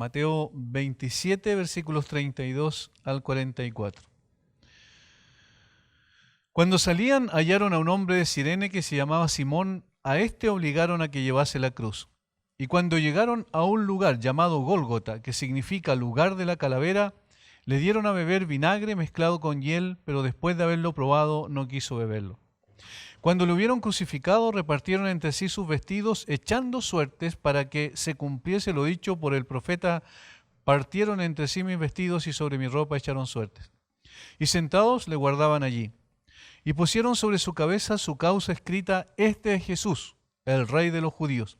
Mateo 27, versículos 32 al 44. Cuando salían, hallaron a un hombre de Cirene que se llamaba Simón. A este obligaron a que llevase la cruz. Y cuando llegaron a un lugar llamado Gólgota, que significa lugar de la calavera, le dieron a beber vinagre mezclado con hiel, pero después de haberlo probado no quiso beberlo. Cuando lo hubieron crucificado, repartieron entre sí sus vestidos, echando suertes para que se cumpliese lo dicho por el profeta: partieron entre sí mis vestidos y sobre mi ropa echaron suertes. Y sentados le guardaban allí. Y pusieron sobre su cabeza su causa escrita: Este es Jesús, el Rey de los Judíos.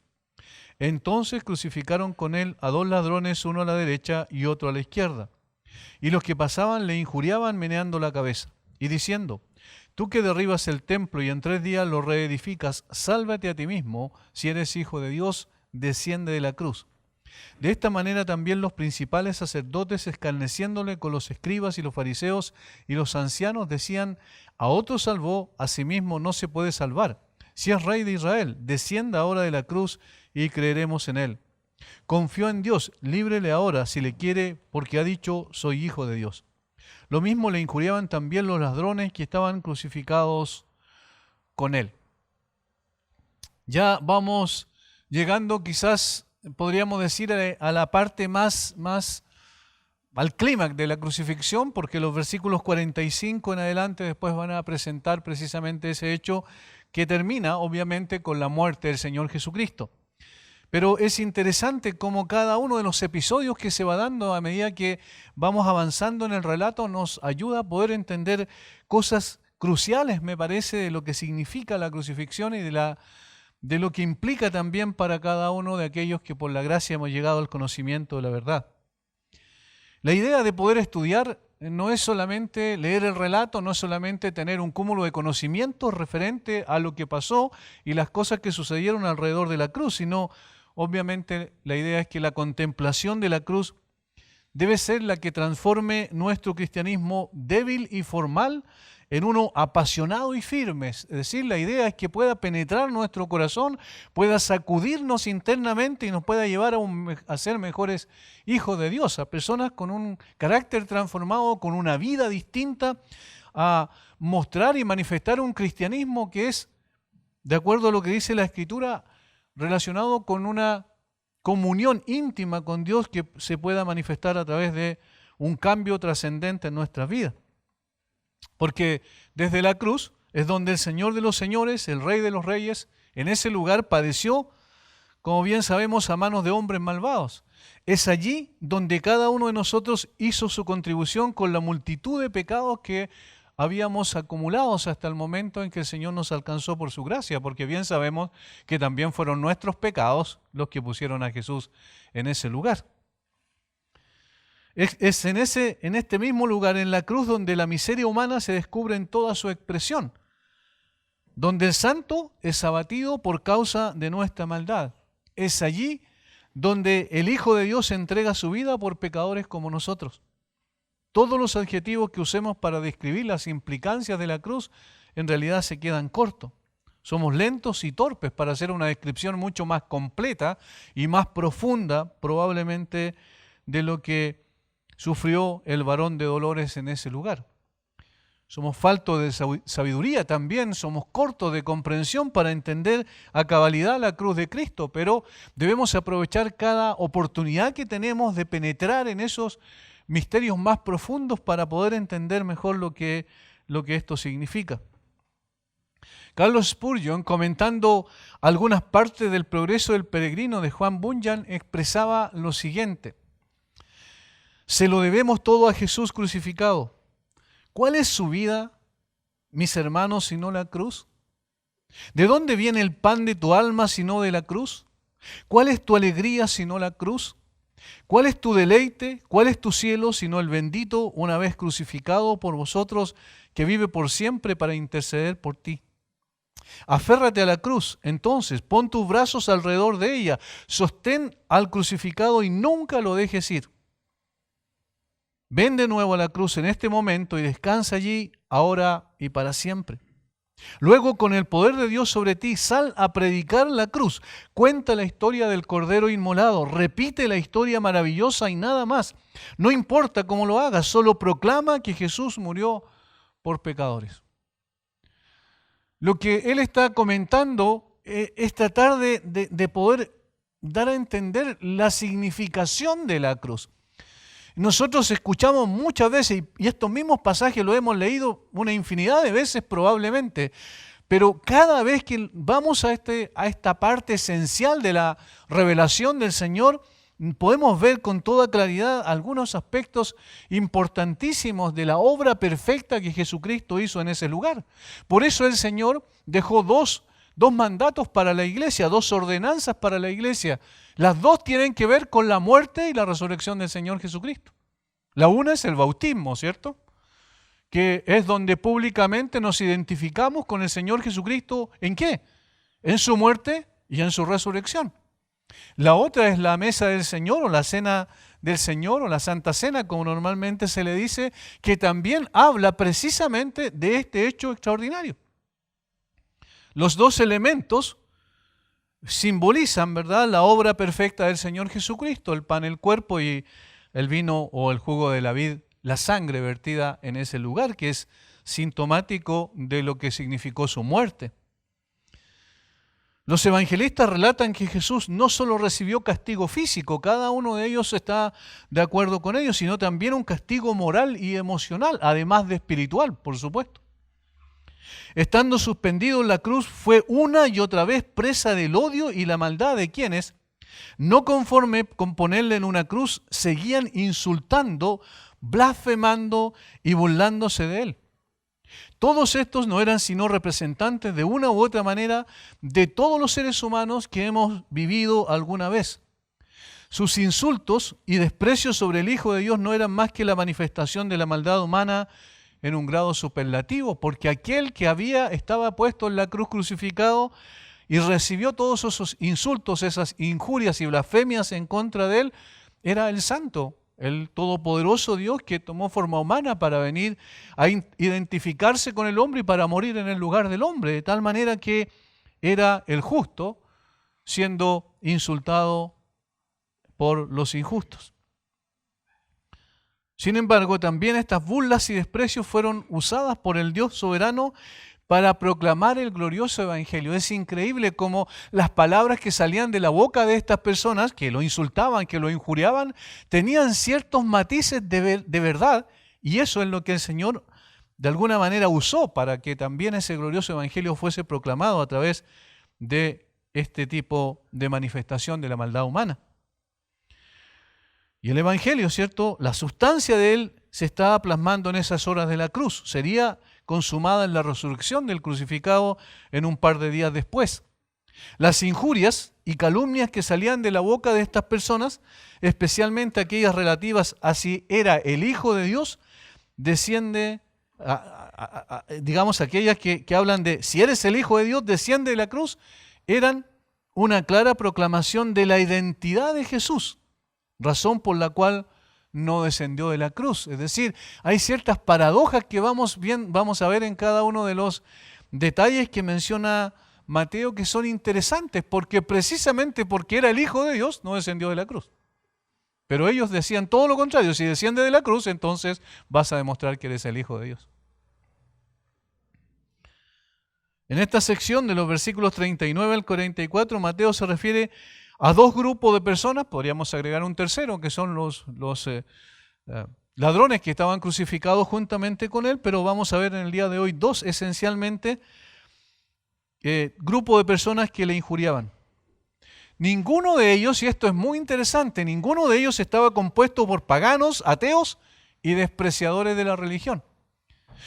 Entonces crucificaron con él a dos ladrones, uno a la derecha y otro a la izquierda. Y los que pasaban le injuriaban meneando la cabeza y diciendo: Tú que derribas el templo y en 3 días lo reedificas, sálvate a ti mismo. Si eres hijo de Dios, desciende de la cruz. De esta manera también los principales sacerdotes, escarneciéndole con los escribas y los fariseos y los ancianos, decían: a otro salvó, a sí mismo no se puede salvar. Si es Rey de Israel, descienda ahora de la cruz y creeremos en él. Confió en Dios, líbrele ahora si le quiere, porque ha dicho: soy hijo de Dios. Lo mismo le injuriaban también los ladrones que estaban crucificados con él. Ya vamos llegando, quizás podríamos decir, a la parte más al clímax de la crucifixión, porque los versículos 45 en adelante después van a presentar precisamente ese hecho que termina obviamente con la muerte del Señor Jesucristo. Pero es interesante cómo cada uno de los episodios que se va dando a medida que vamos avanzando en el relato nos ayuda a poder entender cosas cruciales, me parece, de lo que significa la crucifixión y de lo que implica también para cada uno de aquellos que por la gracia hemos llegado al conocimiento de la verdad. La idea de poder estudiar no es solamente leer el relato, no es solamente tener un cúmulo de conocimientos referente a lo que pasó y las cosas que sucedieron alrededor de la cruz, sino obviamente la idea es que la contemplación de la cruz debe ser la que transforme nuestro cristianismo débil y formal en uno apasionado y firme. Es decir, la idea es que pueda penetrar nuestro corazón, pueda sacudirnos internamente y nos pueda llevar a ser mejores hijos de Dios, a personas con un carácter transformado, con una vida distinta, a mostrar y manifestar un cristianismo que es, de acuerdo a lo que dice la Escritura, relacionado con una comunión íntima con Dios que se pueda manifestar a través de un cambio trascendente en nuestras vidas. Porque desde la cruz es donde el Señor de los señores, el Rey de los reyes, en ese lugar padeció, como bien sabemos, a manos de hombres malvados. Es allí donde cada uno de nosotros hizo su contribución con la multitud de pecados que habíamos acumulado hasta el momento en que el Señor nos alcanzó por su gracia, porque bien sabemos que también fueron nuestros pecados los que pusieron a Jesús en ese lugar. Es en este mismo lugar, en la cruz, donde la miseria humana se descubre en toda su expresión, donde el santo es abatido por causa de nuestra maldad. Es allí donde el Hijo de Dios entrega su vida por pecadores como nosotros. Todos los adjetivos que usemos para describir las implicancias de la cruz en realidad se quedan cortos. Somos lentos y torpes para hacer una descripción mucho más completa y más profunda, probablemente, de lo que sufrió el varón de dolores en ese lugar. Somos faltos de sabiduría también, somos cortos de comprensión para entender a cabalidad la cruz de Cristo, pero debemos aprovechar cada oportunidad que tenemos de penetrar en esos misterios más profundos para poder entender mejor lo que esto significa. Carlos Spurgeon, comentando algunas partes del Progreso del Peregrino de Juan Bunyan, expresaba lo siguiente: se lo debemos todo a Jesús crucificado. ¿Cuál es su vida, mis hermanos, si no la cruz? ¿De dónde viene el pan de tu alma si no de la cruz? ¿Cuál es tu alegría si no la cruz? ¿Cuál es tu deleite? ¿Cuál es tu cielo si no el bendito, una vez crucificado por vosotros, que vive por siempre para interceder por ti? Aférrate a la cruz, entonces, pon tus brazos alrededor de ella, sostén al crucificado y nunca lo dejes ir. Ven de nuevo a la cruz en este momento y descansa allí, ahora y para siempre. Luego, con el poder de Dios sobre ti, sal a predicar la cruz. Cuenta la historia del Cordero inmolado. Repite la historia maravillosa y nada más. No importa cómo lo hagas, solo proclama que Jesús murió por pecadores. Lo que él está comentando es tratar de poder dar a entender la significación de la cruz. Nosotros escuchamos muchas veces, y estos mismos pasajes los hemos leído una infinidad de veces probablemente, pero cada vez que vamos a esta parte esencial de la revelación del Señor, podemos ver con toda claridad algunos aspectos importantísimos de la obra perfecta que Jesucristo hizo en ese lugar. Por eso el Señor dejó dos mandatos para la iglesia, dos ordenanzas para la iglesia. Las dos tienen que ver con la muerte y la resurrección del Señor Jesucristo. La una es el bautismo, ¿cierto? Que es donde públicamente nos identificamos con el Señor Jesucristo. ¿En qué? En su muerte y en su resurrección. La otra es la mesa del Señor o la cena del Señor o la Santa Cena, como normalmente se le dice, que también habla precisamente de este hecho extraordinario. Los dos elementos simbolizan, ¿verdad?, la obra perfecta del Señor Jesucristo, el pan, el cuerpo, y el vino o el jugo de la vid, la sangre vertida en ese lugar, que es sintomático de lo que significó su muerte. Los evangelistas relatan que Jesús no solo recibió castigo físico, cada uno de ellos está de acuerdo con ellos, sino también un castigo moral y emocional, además de espiritual, por supuesto. Estando suspendido en la cruz, fue una y otra vez presa del odio y la maldad de quienes, no conforme con ponerle en una cruz, seguían insultando, blasfemando y burlándose de él. Todos estos no eran sino representantes de una u otra manera de todos los seres humanos que hemos vivido alguna vez. Sus insultos y desprecios sobre el Hijo de Dios no eran más que la manifestación de la maldad humana en un grado superlativo, porque aquel que estaba puesto en la cruz crucificado y recibió todos esos insultos, esas injurias y blasfemias en contra de él, era el Santo, el todopoderoso Dios que tomó forma humana para venir a identificarse con el hombre y para morir en el lugar del hombre, de tal manera que era el justo siendo insultado por los injustos. Sin embargo, también estas burlas y desprecios fueron usadas por el Dios soberano para proclamar el glorioso evangelio. Es increíble cómo las palabras que salían de la boca de estas personas, que lo insultaban, que lo injuriaban, tenían ciertos matices de verdad, y eso es lo que el Señor de alguna manera usó para que también ese glorioso evangelio fuese proclamado a través de este tipo de manifestación de la maldad humana. Y el evangelio, ¿cierto?, la sustancia de él se estaba plasmando en esas horas de la cruz. Sería consumada en la resurrección del crucificado en un par de días después. Las injurias y calumnias que salían de la boca de estas personas, especialmente aquellas relativas a si era el Hijo de Dios, desciende, digamos aquellas que hablan de si eres el Hijo de Dios, desciende de la cruz, eran una clara proclamación de la identidad de Jesús, razón por la cual no descendió de la cruz. Es decir, hay ciertas paradojas que vamos a ver en cada uno de los detalles que menciona Mateo, que son interesantes, porque precisamente porque era el Hijo de Dios, no descendió de la cruz. Pero ellos decían todo lo contrario: si desciende de la cruz, entonces vas a demostrar que eres el Hijo de Dios. En esta sección de los versículos 39 al 44, Mateo se refiere a dos grupos de personas, podríamos agregar un tercero, que son los ladrones que estaban crucificados juntamente con él, pero vamos a ver en el día de hoy dos esencialmente grupos de personas que le injuriaban. Ninguno de ellos, y esto es muy interesante, ninguno de ellos estaba compuesto por paganos, ateos y despreciadores de la religión.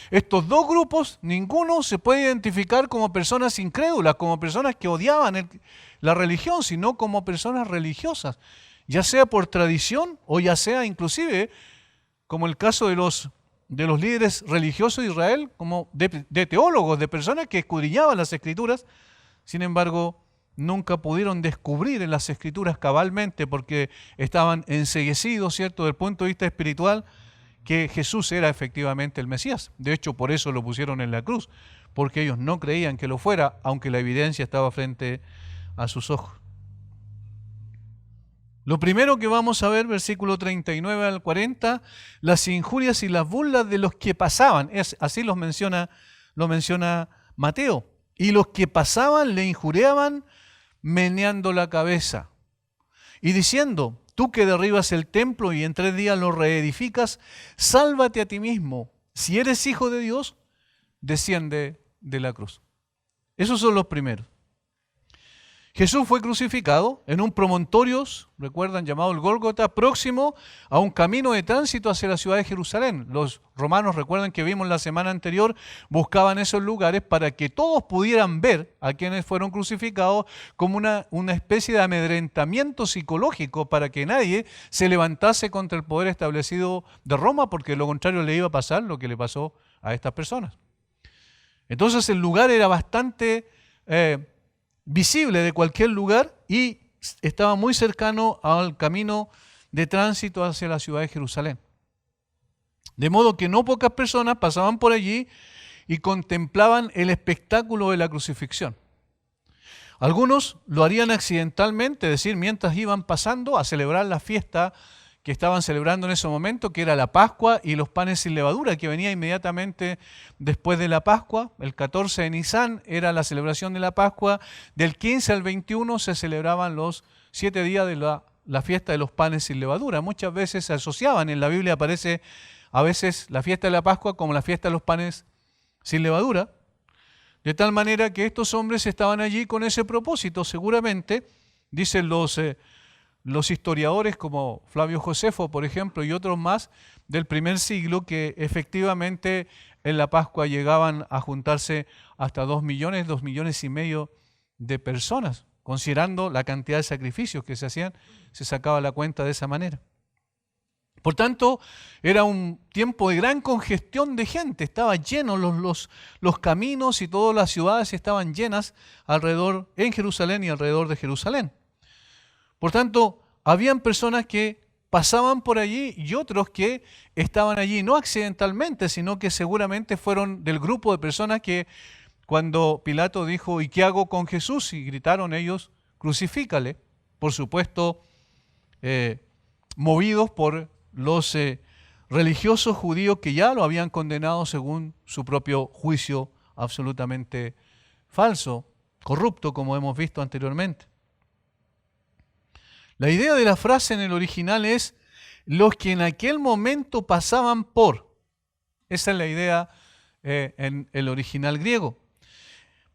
Estos dos grupos, ninguno se puede identificar como personas incrédulas, como personas que odiaban la religión, sino como personas religiosas, ya sea por tradición o ya sea inclusive, como el caso de los líderes religiosos de Israel, como de teólogos, de personas que escudriñaban las Escrituras. Sin embargo, nunca pudieron descubrir en las Escrituras cabalmente porque estaban enceguecidos, ¿cierto?, desde el punto de vista espiritual, que Jesús era efectivamente el Mesías. De hecho, por eso lo pusieron en la cruz, porque ellos no creían que lo fuera, aunque la evidencia estaba frente a sus ojos. Lo primero que vamos a ver, versículo 39 al 40, las injurias y las burlas de los que pasaban. Así lo menciona Mateo. Y los que pasaban le injuriaban meneando la cabeza y diciendo: tú que derribas el templo y en 3 días lo reedificas, sálvate a ti mismo. Si eres hijo de Dios, desciende de la cruz. Esos son los primeros. Jesús fue crucificado en un promontorio, recuerdan, llamado el Gólgota, próximo a un camino de tránsito hacia la ciudad de Jerusalén. Los romanos, recuerdan que vimos la semana anterior, buscaban esos lugares para que todos pudieran ver a quienes fueron crucificados como una especie de amedrentamiento psicológico para que nadie se levantase contra el poder establecido de Roma, porque de lo contrario le iba a pasar lo que le pasó a estas personas. Entonces el lugar era bastante visible de cualquier lugar y estaba muy cercano al camino de tránsito hacia la ciudad de Jerusalén. De modo que no pocas personas pasaban por allí y contemplaban el espectáculo de la crucifixión. Algunos lo harían accidentalmente, es decir, mientras iban pasando a celebrar la fiesta que estaban celebrando en ese momento, que era la Pascua y los panes sin levadura, que venía inmediatamente después de la Pascua. El 14 de Nisán era la celebración de la Pascua. Del 15 al 21 se celebraban los 7 días de la fiesta de los panes sin levadura. Muchas veces se asociaban, en la Biblia aparece a veces la fiesta de la Pascua como la fiesta de los panes sin levadura, de tal manera que estos hombres estaban allí con ese propósito, seguramente, dicen los historiadores como Flavio Josefo, por ejemplo, y otros más del primer siglo, que efectivamente en la Pascua llegaban a juntarse hasta 2 millones y medio de personas. Considerando la cantidad de sacrificios que se hacían, se sacaba la cuenta de esa manera. Por tanto, era un tiempo de gran congestión de gente, estaba lleno, los caminos y todas las ciudades estaban llenas alrededor, en Jerusalén y alrededor de Jerusalén. Por tanto, habían personas que pasaban por allí y otros que estaban allí, no accidentalmente, sino que seguramente fueron del grupo de personas que cuando Pilato dijo: ¿y qué hago con Jesús? Y gritaron ellos: crucifícale. Por supuesto, movidos por los religiosos judíos que ya lo habían condenado según su propio juicio absolutamente falso, corrupto, como hemos visto anteriormente. La idea de la frase en el original es: los que en aquel momento pasaban por. Esa es la idea en el original griego.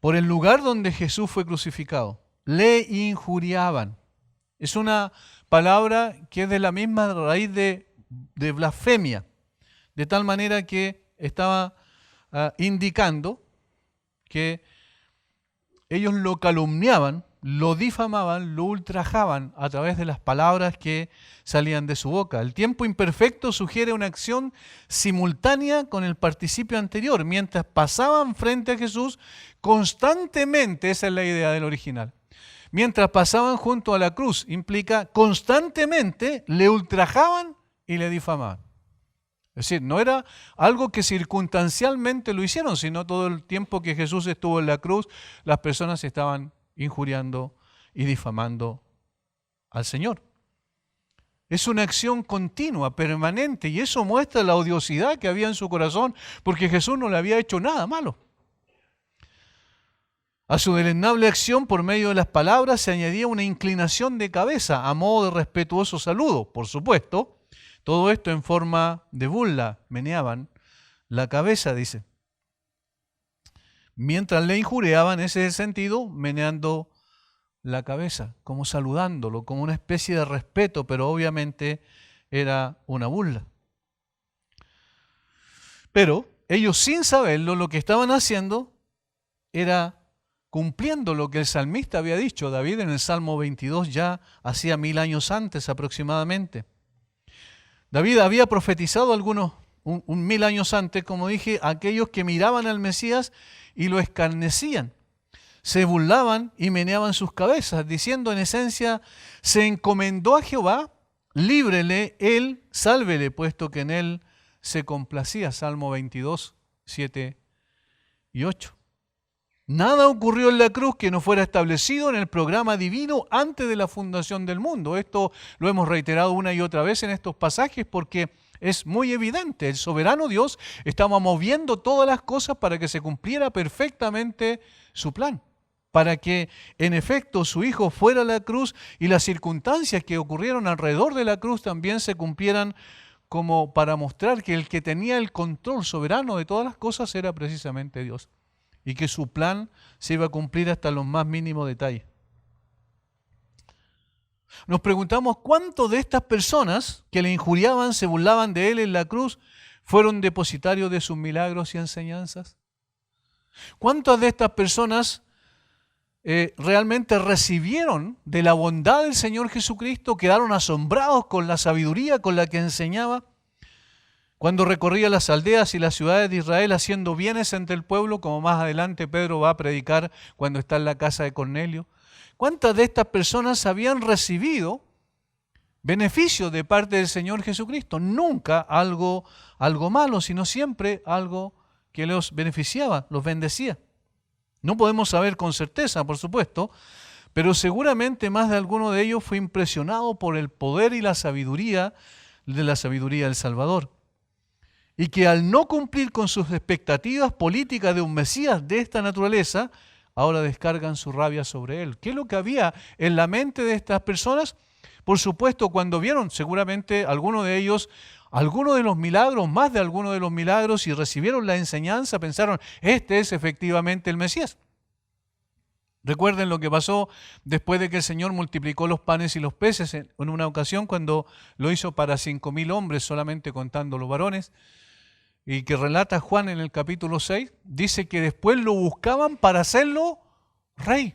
Por el lugar donde Jesús fue crucificado. Le injuriaban. Es una palabra que es de la misma raíz de blasfemia. De tal manera que estaba indicando que ellos lo calumniaban, lo difamaban, lo ultrajaban a través de las palabras que salían de su boca. El tiempo imperfecto sugiere una acción simultánea con el participio anterior. Mientras pasaban frente a Jesús, constantemente, esa es la idea del original, mientras pasaban junto a la cruz, implica constantemente le ultrajaban y le difamaban. Es decir, no era algo que circunstancialmente lo hicieron, sino todo el tiempo que Jesús estuvo en la cruz, las personas estaban injuriando y difamando al Señor. Es una acción continua, permanente, y eso muestra la odiosidad que había en su corazón, porque Jesús no le había hecho nada malo. A su deleznable acción por medio de las palabras se añadía una inclinación de cabeza a modo de respetuoso saludo, por supuesto. Todo esto en forma de burla, meneaban la cabeza, dice. Mientras le injuriaban, ese es el sentido, meneando la cabeza, como saludándolo, como una especie de respeto, pero obviamente era una burla. Pero ellos, sin saberlo, lo que estaban haciendo era cumpliendo lo que el salmista había dicho, David, en el Salmo 22, ya hacía 1000 años antes aproximadamente. David había profetizado un 1000 años antes, como dije, a aquellos que miraban al Mesías y lo escarnecían. Se burlaban y meneaban sus cabezas, diciendo en esencia: se encomendó a Jehová, líbrele él, sálvele, puesto que en él se complacía. Salmo 22, 7 y 8. Nada ocurrió en la cruz que no fuera establecido en el programa divino antes de la fundación del mundo. Esto lo hemos reiterado una y otra vez en estos pasajes porque es muy evidente. El soberano Dios estaba moviendo todas las cosas para que se cumpliera perfectamente su plan, para que en efecto su Hijo fuera a la cruz y las circunstancias que ocurrieron alrededor de la cruz también se cumplieran, como para mostrar que el que tenía el control soberano de todas las cosas era precisamente Dios, y que su plan se iba a cumplir hasta los más mínimos detalles. Nos preguntamos cuántos de estas personas que le injuriaban, se burlaban de él en la cruz, fueron depositarios de sus milagros y enseñanzas. ¿Cuántas de estas personas realmente recibieron de la bondad del Señor Jesucristo, quedaron asombrados con la sabiduría con la que enseñaba? Cuando recorría las aldeas y las ciudades de Israel haciendo bienes entre el pueblo, como más adelante Pedro va a predicar cuando está en la casa de Cornelio. ¿Cuántas de estas personas habían recibido beneficios de parte del Señor Jesucristo? Nunca algo malo, sino siempre algo que los beneficiaba, los bendecía. No podemos saber con certeza, por supuesto, pero seguramente más de alguno de ellos fue impresionado por el poder y la sabiduría del Salvador. Y que al no cumplir con sus expectativas políticas de un Mesías de esta naturaleza, ahora descargan su rabia sobre él. ¿Qué es lo que había en la mente de estas personas? Por supuesto, cuando vieron seguramente algunos de ellos, algunos de los milagros, más de algunos de los milagros, y recibieron la enseñanza, pensaron, este es efectivamente el Mesías. Recuerden lo que pasó después de que el Señor multiplicó los panes y los peces en una ocasión cuando lo hizo para 5.000 hombres, solamente contando los varones. Y que relata Juan en el capítulo 6, dice que después lo buscaban para hacerlo rey.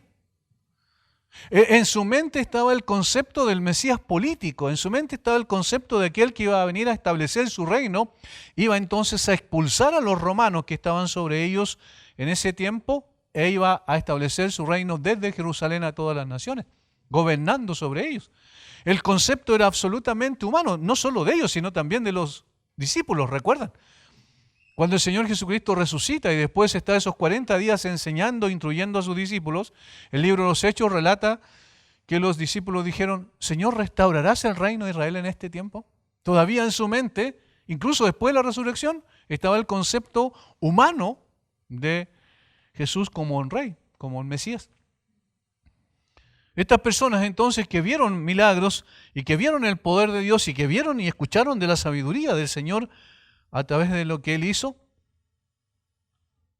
En su mente estaba el concepto del Mesías político, en su mente estaba el concepto de aquel que iba a venir a establecer su reino, iba entonces a expulsar a los romanos que estaban sobre ellos en ese tiempo, e iba a establecer su reino desde Jerusalén a todas las naciones, gobernando sobre ellos. El concepto era absolutamente humano, no solo de ellos, sino también de los discípulos, ¿recuerdan? Cuando el Señor Jesucristo resucita y después está esos 40 días enseñando, instruyendo a sus discípulos, el libro de los Hechos relata que los discípulos dijeron, Señor, ¿restaurarás el reino de Israel en este tiempo? Todavía en su mente, incluso después de la resurrección, estaba el concepto humano de Jesús como un rey, como un Mesías. Estas personas entonces que vieron milagros y que vieron el poder de Dios y que vieron y escucharon de la sabiduría del Señor a través de lo que Él hizo,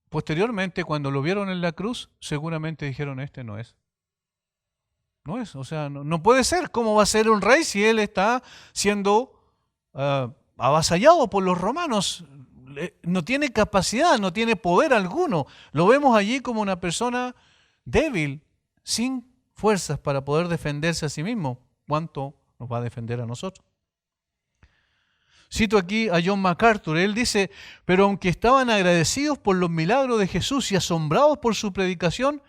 posteriormente cuando lo vieron en la cruz, seguramente dijeron, este no es. No es, o sea, no puede ser. ¿Cómo va a ser un rey si Él está siendo avasallado por los romanos? No tiene capacidad, no tiene poder alguno. Lo vemos allí como una persona débil, sin fuerzas para poder defenderse a sí mismo. ¿Cuánto nos va a defender a nosotros? Cito aquí a John MacArthur, él dice, pero aunque estaban agradecidos por los milagros de Jesús y asombrados por su predicación,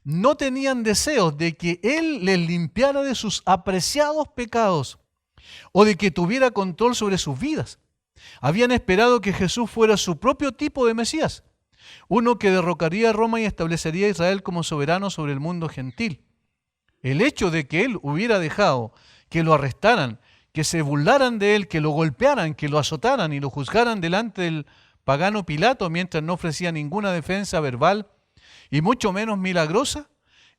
no tenían deseos de que Él les limpiara de sus apreciados pecados o de que tuviera control sobre sus vidas. Habían esperado que Jesús fuera su propio tipo de Mesías, uno que derrocaría a Roma y establecería a Israel como soberano sobre el mundo gentil. El hecho de que Él hubiera dejado que lo arrestaran, que se burlaran de Él, que lo golpearan, que lo azotaran y lo juzgaran delante del pagano Pilato mientras no ofrecía ninguna defensa verbal y mucho menos milagrosa,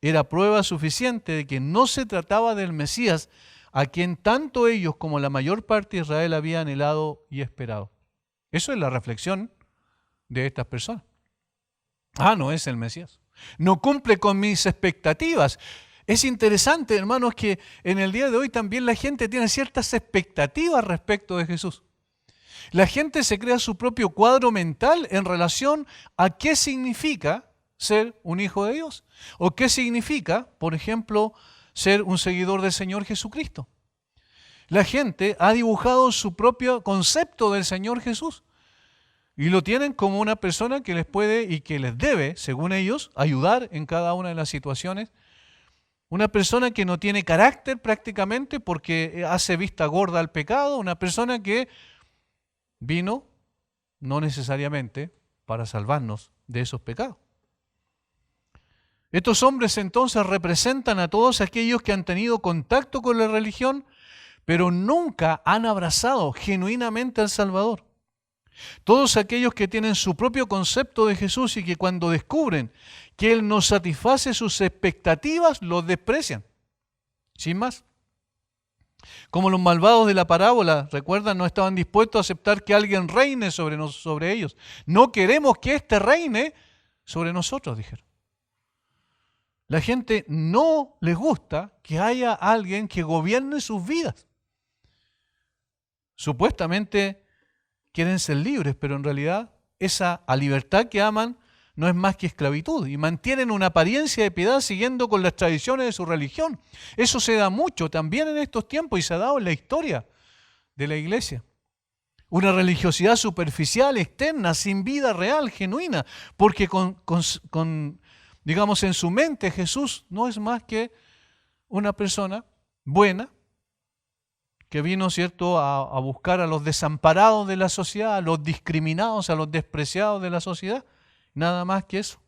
era prueba suficiente de que no se trataba del Mesías a quien tanto ellos como la mayor parte de Israel había anhelado y esperado. Eso es la reflexión de estas personas. No es el Mesías. No cumple con mis expectativas. Es interesante, hermanos, que en el día de hoy también la gente tiene ciertas expectativas respecto de Jesús. La gente se crea su propio cuadro mental en relación a qué significa ser un hijo de Dios o qué significa, por ejemplo, ser un seguidor del Señor Jesucristo. La gente ha dibujado su propio concepto del Señor Jesús y lo tienen como una persona que les puede y que les debe, según ellos, ayudar en cada una de las situaciones. Una persona que no tiene carácter prácticamente porque hace vista gorda al pecado, una persona que vino no necesariamente para salvarnos de esos pecados. Estos hombres entonces representan a todos aquellos que han tenido contacto con la religión, pero nunca han abrazado genuinamente al Salvador. Todos aquellos que tienen su propio concepto de Jesús y que cuando descubren que Él no satisface sus expectativas, los desprecian. Sin más. Como los malvados de la parábola, recuerdan, no estaban dispuestos a aceptar que alguien reine sobre ellos. No queremos que éste reine sobre nosotros, dijeron. La gente no les gusta que haya alguien que gobierne sus vidas. Supuestamente quieren ser libres, pero en realidad esa libertad que aman no es más que esclavitud y mantienen una apariencia de piedad siguiendo con las tradiciones de su religión. Eso se da mucho también en estos tiempos y se ha dado en la historia de la iglesia. Una religiosidad superficial, externa, sin vida real, genuina, porque digamos, en su mente Jesús no es más que una persona buena que vino, ¿cierto?, a buscar a los desamparados de la sociedad, a los discriminados, a los despreciados de la sociedad. Nada más que eso.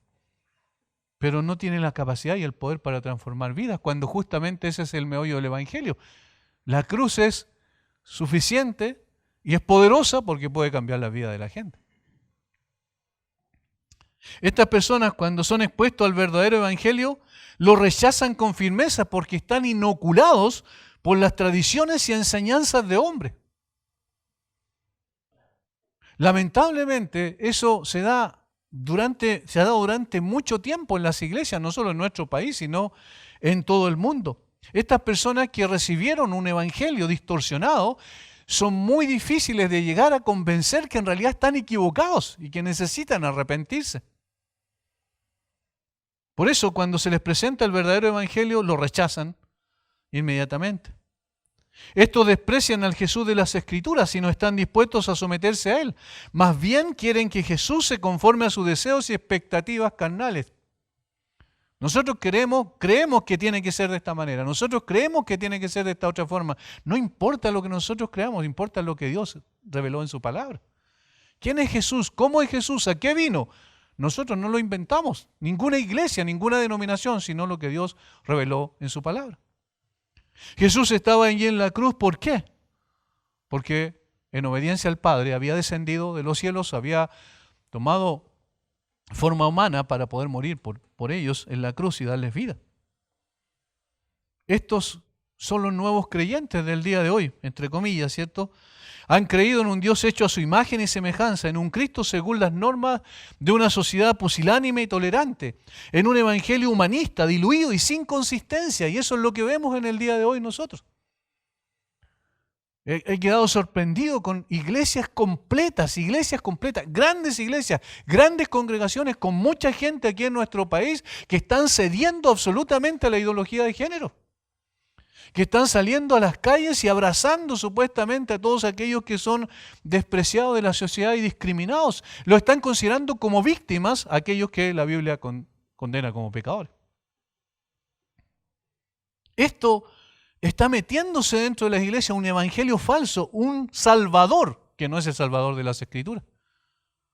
Pero no tiene la capacidad y el poder para transformar vidas, cuando justamente ese es el meollo del Evangelio. La cruz es suficiente y es poderosa porque puede cambiar la vida de la gente. Estas personas, cuando son expuestos al verdadero Evangelio, lo rechazan con firmeza porque están inoculados por las tradiciones y enseñanzas de hombres. Lamentablemente, eso se ha dado durante mucho tiempo en las iglesias, no solo en nuestro país, sino en todo el mundo. Estas personas que recibieron un evangelio distorsionado son muy difíciles de llegar a convencer que en realidad están equivocados y que necesitan arrepentirse. Por eso, cuando se les presenta el verdadero evangelio, lo rechazan inmediatamente. Estos desprecian al Jesús de las Escrituras y no están dispuestos a someterse a Él. Más bien quieren que Jesús se conforme a sus deseos y expectativas carnales. Nosotros creemos que tiene que ser de esta manera. Nosotros creemos que tiene que ser de esta otra forma. No importa lo que nosotros creamos, importa lo que Dios reveló en su palabra. ¿Quién es Jesús? ¿Cómo es Jesús? ¿A qué vino? Nosotros no lo inventamos. Ninguna iglesia, ninguna denominación, sino lo que Dios reveló en su palabra. Jesús estaba allí en la cruz, ¿por qué? Porque en obediencia al Padre había descendido de los cielos, había tomado forma humana para poder morir por ellos en la cruz y darles vida. Estos son los nuevos creyentes del día de hoy, entre comillas, ¿cierto? Han creído en un Dios hecho a su imagen y semejanza, en un Cristo según las normas de una sociedad pusilánime y tolerante, en un evangelio humanista, diluido y sin consistencia, y eso es lo que vemos en el día de hoy nosotros. He quedado sorprendido con iglesias completas, grandes congregaciones con mucha gente aquí en nuestro país que están cediendo absolutamente a la ideología de género, que están saliendo a las calles y abrazando supuestamente a todos aquellos que son despreciados de la sociedad y discriminados. Lo están considerando como víctimas a aquellos que la Biblia condena como pecadores. Esto está metiéndose dentro de las iglesias un evangelio falso, un Salvador que no es el Salvador de las Escrituras,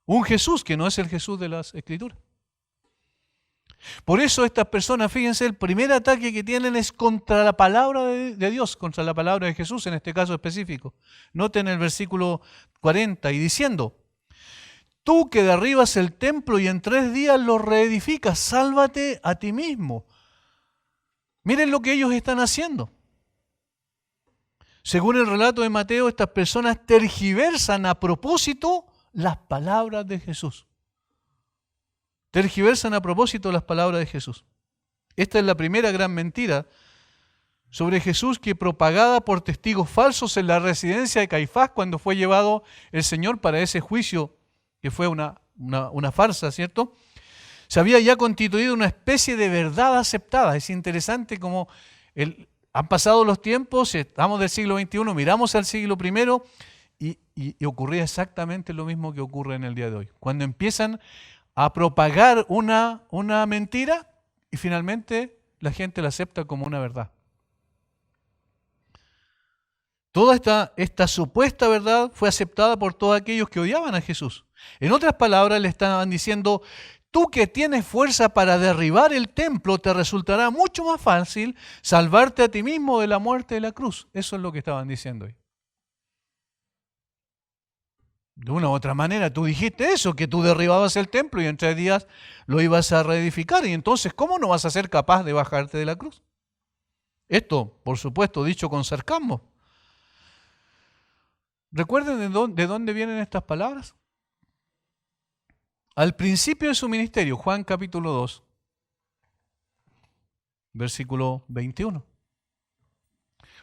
un Jesús que no es el Jesús de las Escrituras. Por eso estas personas, fíjense, el primer ataque que tienen es contra la palabra de Dios, contra la palabra de Jesús en este caso específico. Noten el versículo 40, y diciendo: tú que derribas el templo y en 3 días lo reedificas, sálvate a ti mismo. Miren lo que ellos están haciendo. Según el relato de Mateo, estas personas tergiversan a propósito las palabras de Jesús. Tergiversan a propósito las palabras de Jesús. Esta es la primera gran mentira sobre Jesús que propagada por testigos falsos en la residencia de Caifás cuando fue llevado el Señor para ese juicio que fue una farsa, ¿cierto? Se había ya constituido una especie de verdad aceptada. Es interesante cómo han pasado los tiempos, estamos del siglo XXI, miramos al siglo I y ocurría exactamente lo mismo que ocurre en el día de hoy. Cuando empiezan a propagar una mentira y finalmente la gente la acepta como una verdad. Toda esta supuesta verdad fue aceptada por todos aquellos que odiaban a Jesús. En otras palabras, le estaban diciendo, tú que tienes fuerza para derribar el templo, te resultará mucho más fácil salvarte a ti mismo de la muerte de la cruz. Eso es lo que estaban diciendo hoy. De una u otra manera, tú dijiste eso, que tú derribabas el templo y en 3 días lo ibas a reedificar. Y entonces, ¿cómo no vas a ser capaz de bajarte de la cruz? Esto, por supuesto, dicho con sarcasmo. ¿Recuerden de dónde vienen estas palabras? Al principio de su ministerio, Juan capítulo 2, versículo 21.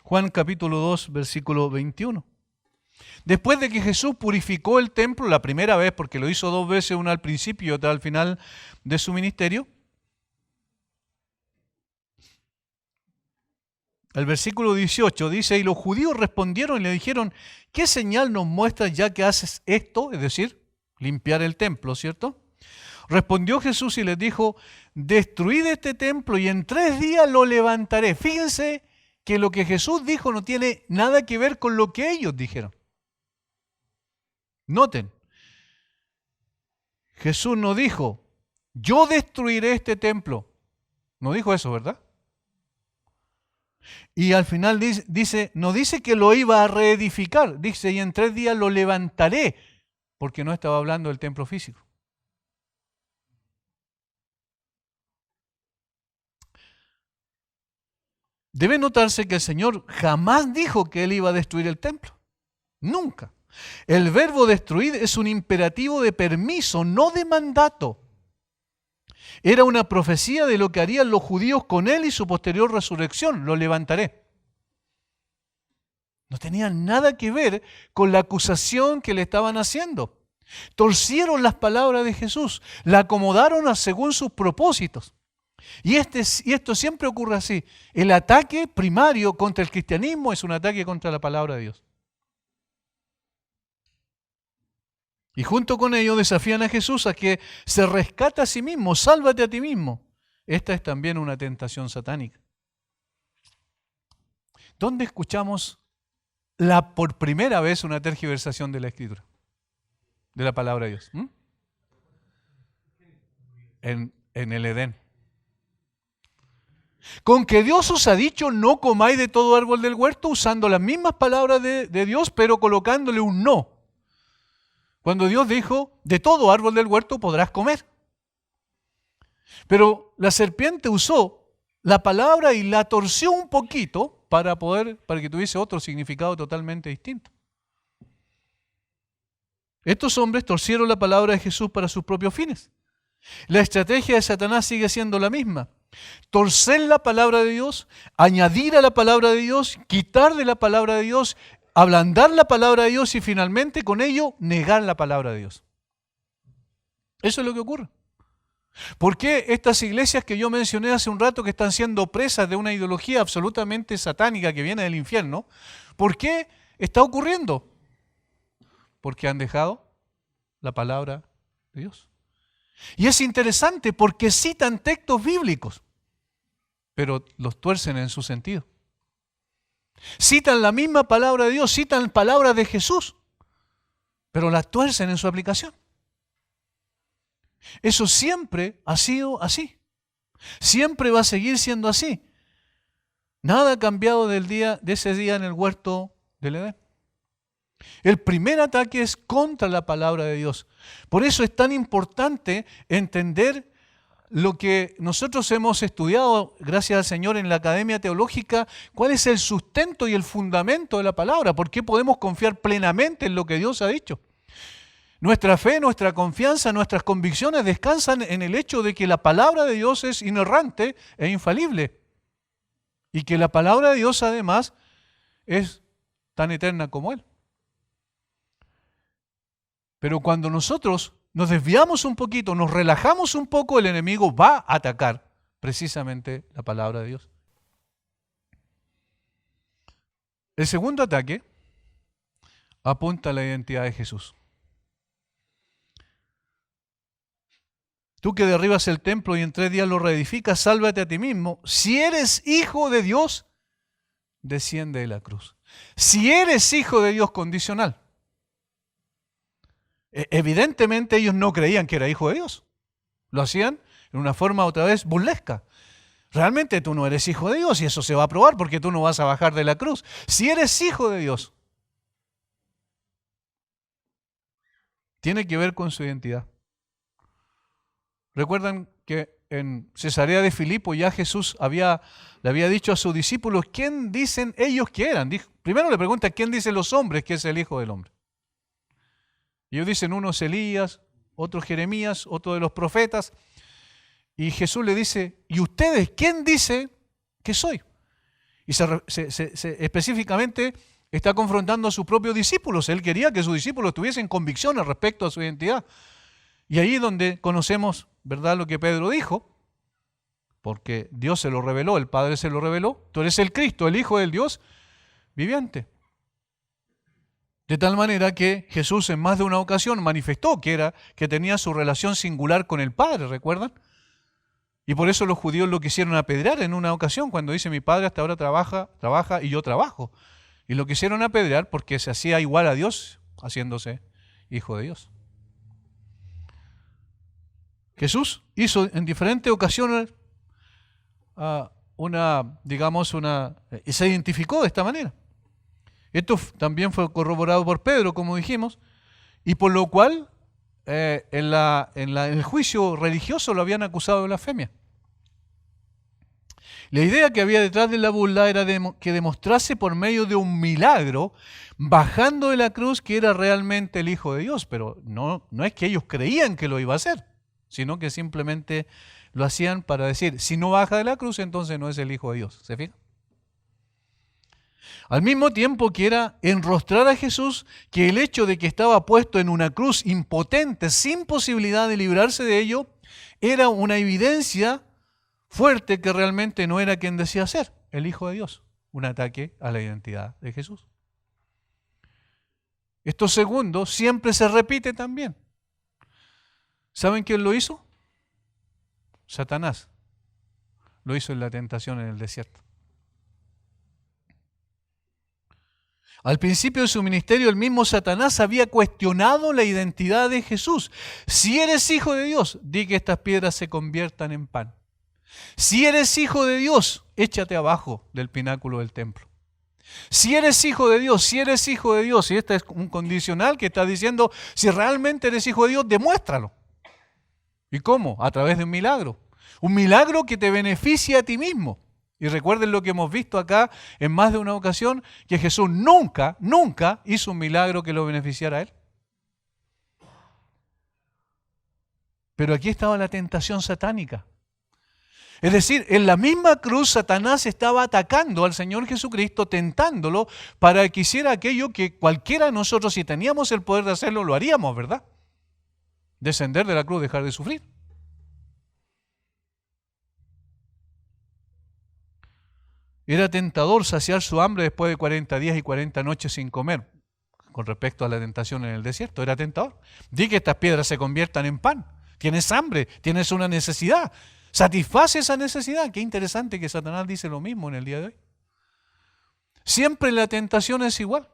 Juan capítulo 2, versículo 21. Después de que Jesús purificó el templo la primera vez, porque lo hizo 2 veces, una al principio y otra al final de su ministerio, el versículo 18 dice, y los judíos respondieron y le dijeron, ¿qué señal nos muestras ya que haces esto? Es decir, limpiar el templo, ¿cierto? Respondió Jesús y les dijo, destruid este templo y en 3 días lo levantaré. Fíjense que lo que Jesús dijo no tiene nada que ver con lo que ellos dijeron. Noten, Jesús no dijo, yo destruiré este templo. No dijo eso, ¿verdad? Y al final dice, no dice que lo iba a reedificar, dice, y en 3 días lo levantaré, porque no estaba hablando del templo físico. Debe notarse que el Señor jamás dijo que Él iba a destruir el templo. Nunca. El verbo destruir es un imperativo de permiso, no de mandato. Era una profecía de lo que harían los judíos con Él y su posterior resurrección. Lo levantaré. No tenía nada que ver con la acusación que le estaban haciendo. Torcieron las palabras de Jesús, la acomodaron según sus propósitos. Y esto siempre ocurre así. El ataque primario contra el cristianismo es un ataque contra la palabra de Dios. Y junto con ello desafían a Jesús a que se rescate a sí mismo, sálvate a ti mismo. Esta es también una tentación satánica. ¿Dónde escuchamos por primera vez una tergiversación de la Escritura? De la palabra de Dios. En el Edén. Con que Dios os ha dicho no comáis de todo árbol del huerto, usando las mismas palabras de Dios, pero colocándole un no. Cuando Dios dijo, de todo árbol del huerto podrás comer. Pero la serpiente usó la palabra y la torció un poquito para que tuviese otro significado totalmente distinto. Estos hombres torcieron la palabra de Jesús para sus propios fines. La estrategia de Satanás sigue siendo la misma. Torcer la palabra de Dios, añadir a la palabra de Dios, quitar de la palabra de Dios, ablandar la palabra de Dios y finalmente con ello negar la palabra de Dios. Eso es lo que ocurre. ¿Por qué estas iglesias que yo mencioné hace un rato que están siendo presas de una ideología absolutamente satánica que viene del infierno? ¿Por qué está ocurriendo? Porque han dejado la palabra de Dios. Y es interesante porque citan textos bíblicos, pero los tuercen en su sentido. Citan la misma palabra de Dios, citan palabras de Jesús, pero las tuercen en su aplicación. Eso siempre ha sido así. Siempre va a seguir siendo así. Nada ha cambiado de ese día en el huerto del Edén. El primer ataque es contra la palabra de Dios. Por eso es tan importante entender lo que nosotros hemos estudiado, gracias al Señor, en la Academia Teológica, cuál es el sustento y el fundamento de la palabra, por qué podemos confiar plenamente en lo que Dios ha dicho. Nuestra fe, nuestra confianza, nuestras convicciones descansan en el hecho de que la palabra de Dios es inerrante e infalible. Y que la palabra de Dios además es tan eterna como Él. Pero cuando nosotros nos desviamos un poquito, nos relajamos un poco, el enemigo va a atacar precisamente la palabra de Dios. El segundo ataque apunta a la identidad de Jesús. Tú que derribas el templo y en 3 días lo reedificas, sálvate a ti mismo. Si eres hijo de Dios, desciende de la cruz. si eres hijo de Dios, condicional. Evidentemente ellos no creían que era hijo de Dios. Lo hacían en una forma otra vez burlesca. Realmente tú no eres hijo de Dios y eso se va a probar porque tú no vas a bajar de la cruz. Si eres hijo de Dios, tiene que ver con su identidad. Recuerdan que en Cesarea de Filipo ya Jesús le había dicho a sus discípulos, ¿quién dicen ellos que eran? Primero le pregunta, ¿quién dicen los hombres que es el Hijo del Hombre? Y ellos dicen, uno es Elías, otro Jeremías, otro de los profetas. Y Jesús le dice, ¿y ustedes quién dice que soy? Y específicamente está confrontando a sus propios discípulos. Él quería que sus discípulos tuviesen convicciones respecto a su identidad. Y ahí es donde conocemos, ¿verdad?, lo que Pedro dijo, porque Dios se lo reveló, el Padre se lo reveló. Tú eres el Cristo, el Hijo del Dios viviente. De tal manera que Jesús en más de una ocasión manifestó que tenía su relación singular con el Padre, ¿recuerdan? Y por eso los judíos lo quisieron apedrear en una ocasión, cuando dice, mi Padre hasta ahora trabaja y yo trabajo. Y lo quisieron apedrear porque se hacía igual a Dios, haciéndose hijo de Dios. Jesús hizo en diferentes ocasiones y se identificó de esta manera. Esto también fue corroborado por Pedro, como dijimos, y por lo cual en el juicio religioso lo habían acusado de blasfemia. La idea que había detrás de la burla era que demostrase por medio de un milagro, bajando de la cruz, que era realmente el Hijo de Dios, pero no es que ellos creían que lo iba a hacer, sino que simplemente lo hacían para decir, si no baja de la cruz, entonces no es el Hijo de Dios. ¿Se fijan? Al mismo tiempo que era enrostrar a Jesús, que el hecho de que estaba puesto en una cruz impotente, sin posibilidad de librarse de ello, era una evidencia fuerte que realmente no era quien decía ser, el Hijo de Dios. Un ataque a la identidad de Jesús. Esto segundo siempre se repite también. ¿Saben quién lo hizo? Satanás. Lo hizo en la tentación en el desierto. Al principio de su ministerio, el mismo Satanás había cuestionado la identidad de Jesús. Si eres hijo de Dios, di que estas piedras se conviertan en pan. Si eres hijo de Dios, échate abajo del pináculo del templo. Si eres hijo de Dios, y este es un condicional que está diciendo, si realmente eres hijo de Dios, demuéstralo. ¿Y cómo? A través de un milagro. Un milagro que te beneficie a ti mismo. Y recuerden lo que hemos visto acá en más de una ocasión, que Jesús nunca hizo un milagro que lo beneficiara a él. Pero aquí estaba la tentación satánica. Es decir, en la misma cruz Satanás estaba atacando al Señor Jesucristo, tentándolo para que hiciera aquello que cualquiera de nosotros, si teníamos el poder de hacerlo, lo haríamos, ¿verdad? Descender de la cruz, dejar de sufrir. Era tentador saciar su hambre después de 40 días y 40 noches sin comer. Con respecto a la tentación en el desierto, era tentador. Di que estas piedras se conviertan en pan. Tienes hambre, tienes una necesidad. Satisface esa necesidad. Qué interesante que Satanás dice lo mismo en el día de hoy. Siempre la tentación es igual.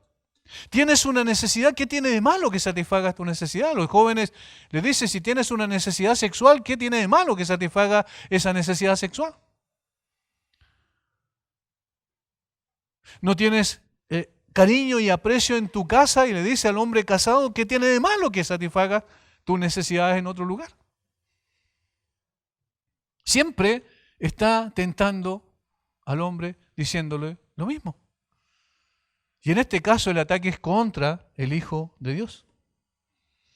Tienes una necesidad, ¿qué tiene de malo que satisfagas tu necesidad? Los jóvenes les dicen, si tienes una necesidad sexual, ¿qué tiene de malo que satisfaga esa necesidad sexual? No tienes cariño y aprecio en tu casa y le dice al hombre casado, ¿qué tiene de malo que satisfaga tus necesidades en otro lugar? Siempre está tentando al hombre diciéndole lo mismo. Y en este caso el ataque es contra el Hijo de Dios.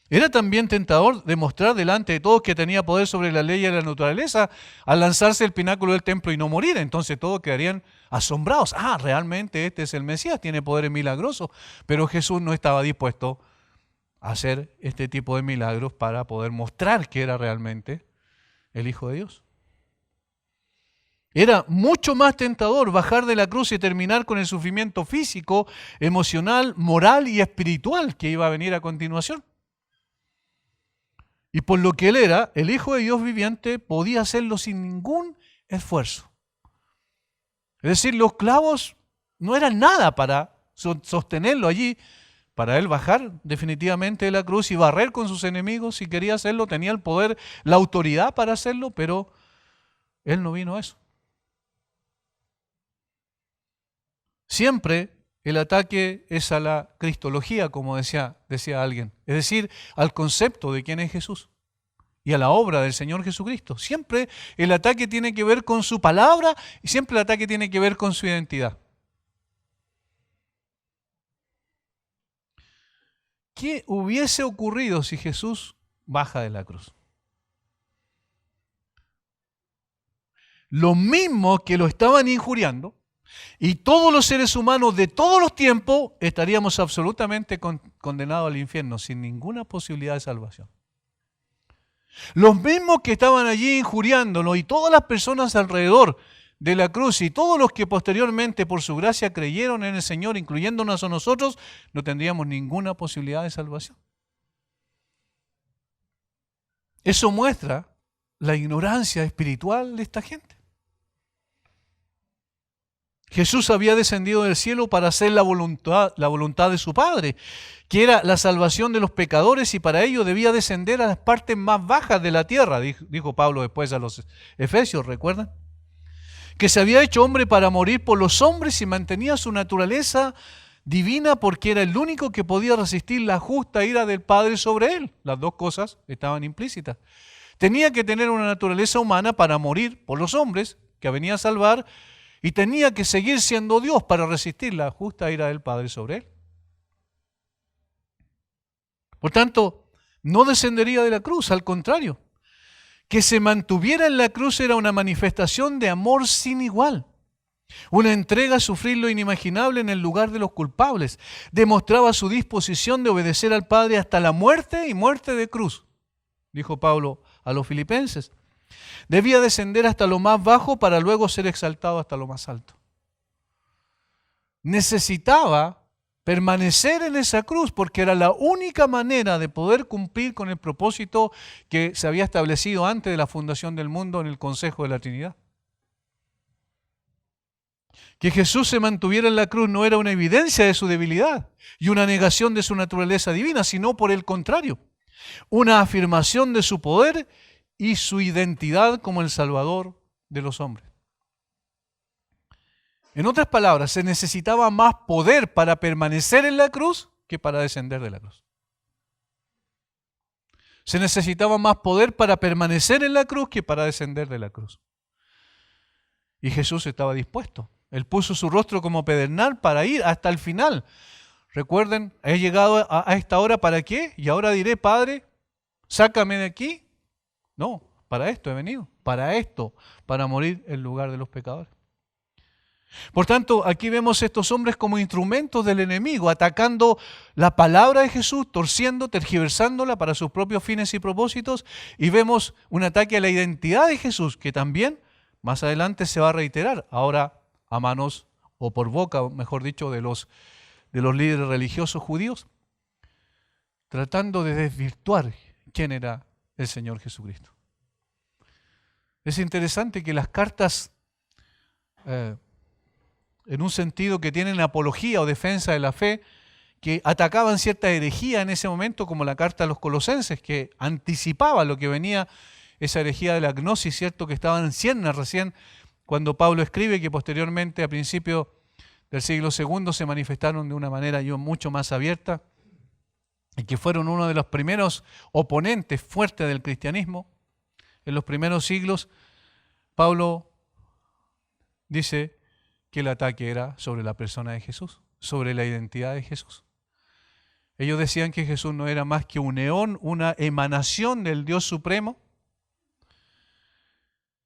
Era también tentador demostrar delante de todos que tenía poder sobre la ley y la naturaleza al lanzarse del pináculo del templo y no morir. Entonces todos quedarían asombrados. Realmente este es el Mesías, tiene poderes milagrosos. Pero Jesús no estaba dispuesto a hacer este tipo de milagros para poder mostrar que era realmente el Hijo de Dios. Era mucho más tentador bajar de la cruz y terminar con el sufrimiento físico, emocional, moral y espiritual que iba a venir a continuación. Y por lo que él era, el Hijo de Dios viviente, podía hacerlo sin ningún esfuerzo. Es decir, los clavos no eran nada para sostenerlo allí, para él bajar definitivamente de la cruz y barrer con sus enemigos. Si quería hacerlo, tenía el poder, la autoridad para hacerlo, pero él no vino a eso. Siempre el ataque es a la cristología, como decía alguien, es decir, al concepto de quién es Jesús y a la obra del Señor Jesucristo. Siempre el ataque tiene que ver con su palabra y siempre el ataque tiene que ver con su identidad. ¿Qué hubiese ocurrido si Jesús baja de la cruz? Lo mismo que lo estaban injuriando, y todos los seres humanos de todos los tiempos estaríamos absolutamente condenados al infierno, sin ninguna posibilidad de salvación. Los mismos que estaban allí injuriándolo y todas las personas alrededor de la cruz y todos los que posteriormente por su gracia creyeron en el Señor, incluyéndonos a nosotros, no tendríamos ninguna posibilidad de salvación. Eso muestra la ignorancia espiritual de esta gente. Jesús había descendido del cielo para hacer la voluntad de su Padre, que era la salvación de los pecadores, y para ello debía descender a las partes más bajas de la tierra, dijo Pablo después a los Efesios, ¿recuerdan? Que se había hecho hombre para morir por los hombres y mantenía su naturaleza divina porque era el único que podía resistir la justa ira del Padre sobre él. Las dos cosas estaban implícitas. Tenía que tener una naturaleza humana para morir por los hombres, que venía a salvar, y tenía que seguir siendo Dios para resistir la justa ira del Padre sobre él. Por tanto, no descendería de la cruz, al contrario. Que se mantuviera en la cruz era una manifestación de amor sin igual. Una entrega a sufrir lo inimaginable en el lugar de los culpables. Demostraba su disposición de obedecer al Padre hasta la muerte y muerte de cruz, dijo Pablo a los filipenses. Debía descender hasta lo más bajo para luego ser exaltado hasta lo más alto. Necesitaba permanecer en esa cruz porque era la única manera de poder cumplir con el propósito que se había establecido antes de la fundación del mundo en el Consejo de la Trinidad. Que Jesús se mantuviera en la cruz no era una evidencia de su debilidad y una negación de su naturaleza divina, sino por el contrario, una afirmación de su poder y su identidad como el Salvador de los hombres. En otras palabras, se necesitaba más poder para permanecer en la cruz que para descender de la cruz. Se necesitaba más poder para permanecer en la cruz que para descender de la cruz. Y Jesús estaba dispuesto. Él puso su rostro como pedernal para ir hasta el final. Recuerden, he llegado a esta hora, ¿para qué? Y ahora diré, Padre, sácame de aquí. No, para esto he venido, para esto, para morir en lugar de los pecadores. Por tanto, aquí vemos a estos hombres como instrumentos del enemigo, atacando la palabra de Jesús, torciendo, tergiversándola para sus propios fines y propósitos, y vemos un ataque a la identidad de Jesús, que también más adelante se va a reiterar, ahora a manos, o por boca, mejor dicho, de los líderes religiosos judíos, tratando de desvirtuar quién era el Señor Jesucristo. Es interesante que las cartas, en un sentido que tienen apología o defensa de la fe, que atacaban cierta herejía en ese momento, como la carta a los Colosenses, que anticipaba lo que venía, esa herejía de la gnosis, cierto, que estaban en ciernes recién, cuando Pablo escribe, que posteriormente, a principios del siglo II, se manifestaron de una manera mucho más abierta, y que fueron uno de los primeros oponentes fuertes del cristianismo. En los primeros siglos, Pablo dice que el ataque era sobre la persona de Jesús, sobre la identidad de Jesús. Ellos decían que Jesús no era más que un eón, una emanación del Dios Supremo,